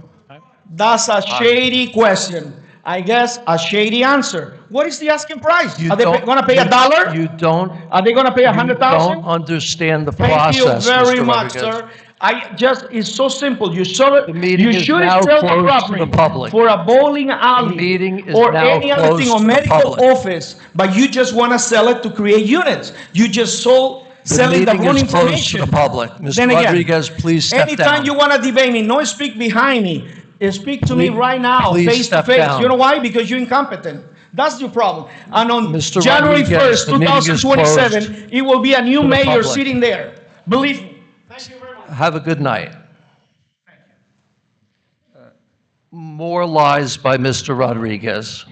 That's a shady question. I guess a shady answer. What is the asking price? Are they going to pay $1? You don't. Are they going to pay You 100,000? don't understand the Thank you process, very Mr. much, Rodriguez. sir. It's so simple. You sell it. The meeting You is should now sell the closed to property the public. for a bowling alley. The meeting is or now any other thing, closed or to the medical public. office, but you just want to sell it to create units. You just selling the meeting wrong is closed to information. the public. Mr. Then again, Rodriguez, please step anytime down. you want to debate me, no speak behind me. Speak to me Please- right now, please face to step face. down. You know why? Because you're incompetent. That's your problem. And on Mr. January Rodriguez, 1st, the meeting is 2027, it will be a new to the mayor public. sitting there. Believe me. Thank you very much. Have a good night. More lies by Mr. Rodriguez.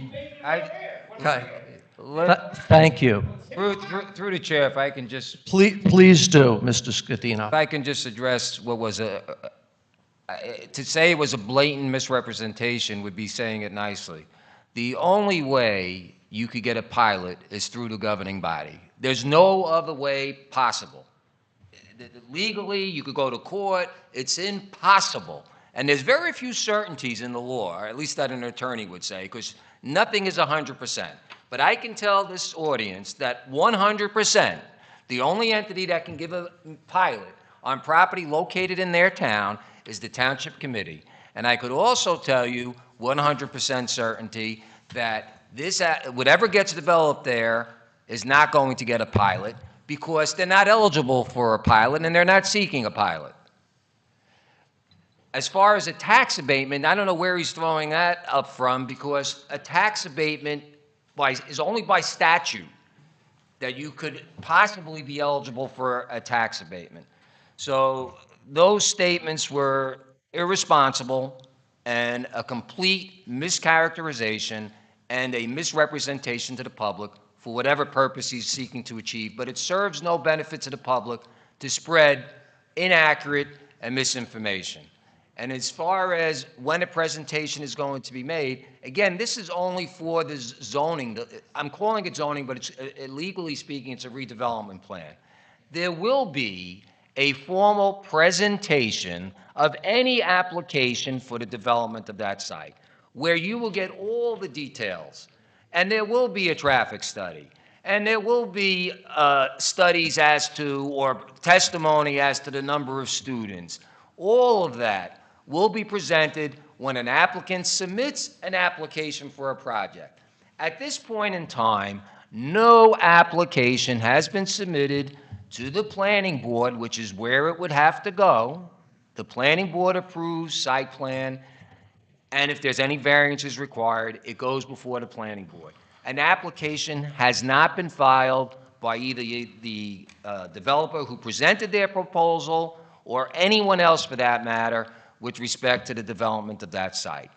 Okay. Thank you. Through the chair, if I can just, Please do, Mr. Scatino. if I can just address what was to say it was a blatant misrepresentation would be saying it nicely. The only way you could get a pilot is through the governing body. There's no other way possible. Legally, you could go to court. It's impossible. And there's very few certainties in the law, or at least that an attorney would say, because nothing is 100%. But I can tell this audience that 100%, the only entity that can give a pilot on property located in their town is the Township Committee. And I could also tell you 100% certainty that this, whatever gets developed there is not going to get a pilot, because they're not eligible for a pilot and they're not seeking a pilot. As far as a tax abatement, I don't know where he's throwing that up from, because a tax abatement is only by statute that you could possibly be eligible for a tax abatement. So those statements were irresponsible and a complete mischaracterization and a misrepresentation to the public for whatever purpose he's seeking to achieve. But it serves no benefit to the public to spread inaccurate and misinformation. And as far as when a presentation is going to be made, again, this is only for the zoning. I'm calling it zoning, but it's, legally speaking, it's a redevelopment plan. There will be a formal presentation of any application for the development of that site, where you will get all the details. And there will be a traffic study. And there will be studies as to, or testimony as to the number of students. All of that will be presented when an applicant submits an application for a project. At this point in time, no application has been submitted to the planning board, which is where it would have to go. The planning board approves site plan, and if there's any variances required, it goes before the planning board. An application has not been filed by either the developer who presented their proposal or anyone else for that matter with respect to the development of that site.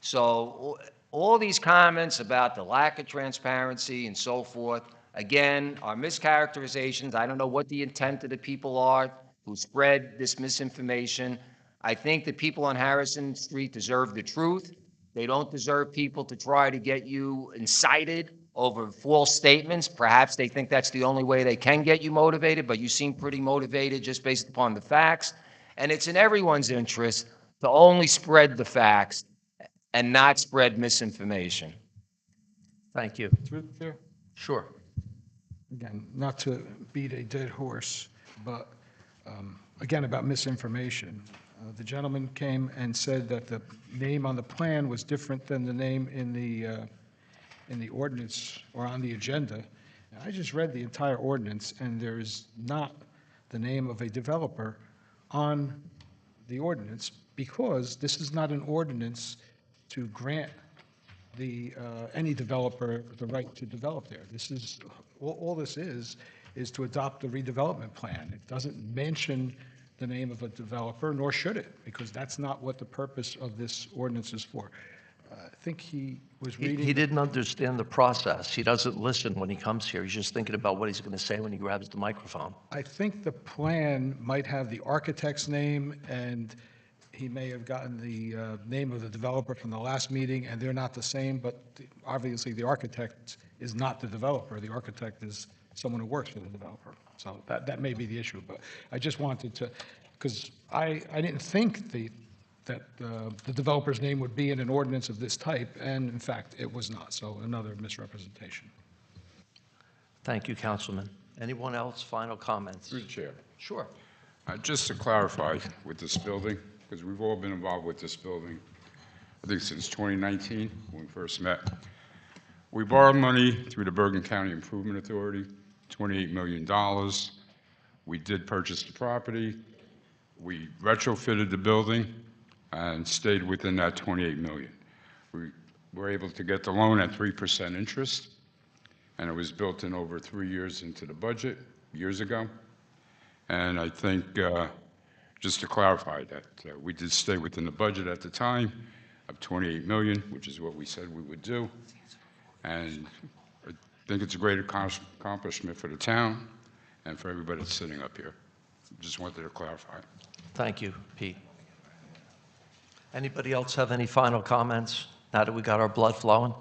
So all these comments about the lack of transparency and so forth, again, are mischaracterizations. I don't know what the intent of the people are who spread this misinformation. I think the people on Harrison Street deserve the truth. They don't deserve people to try to get you incited over false statements. Perhaps they think that's the only way they can get you motivated, but you seem pretty motivated just based upon the facts. And it's in everyone's interest to only spread the facts and not spread misinformation. Thank you. Through there. Sure. Again, not to beat a dead horse, but again, about misinformation. The gentleman came and said that the name on the plan was different than the name in the ordinance or on the agenda. I just read the entire ordinance, and there is not the name of a developer on the ordinance, because this is not an ordinance to grant any developer the right to develop there. This is, all this is to adopt the redevelopment plan. It doesn't mention the name of a developer, nor should it, because that's not what the purpose of this ordinance is for. I think he was reading. He didn't understand the process. He doesn't listen when he comes here. He's just thinking about what he's going to say when he grabs the microphone. I think the plan might have the architect's name, and he may have gotten the name of the developer from the last meeting, and they're not the same, but obviously the architect is not the developer. The architect is someone who works for the developer. So that may be the issue, but I just wanted to, because I didn't think that the developer's name would be in an ordinance of this type, and in fact, it was not. So another misrepresentation. Thank you, Councilman. Anyone else? Final comments? Through the chair. Sure. Just to clarify with this building, because we've all been involved with this building, I think since 2019, when we first met. We borrowed money through the Bergen County Improvement Authority, $28 million. We did purchase the property. We retrofitted the building and stayed within that $28 million. We were able to get the loan at 3% interest, and it was built in over 3 years into the budget years ago. And I think, just to clarify that, we did stay within the budget at the time of $28 million, which is what we said we would do. And I think it's a great accomplishment for the town and for everybody that's sitting up here. Just wanted to clarify. Thank you, Pete. Anybody else have any final comments now that we got our blood flowing?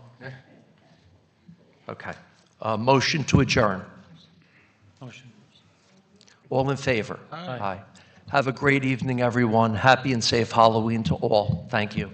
Okay. Motion to adjourn. Motion. All in favor? Aye. Have a great evening, everyone. Happy and safe Halloween to all. Thank you.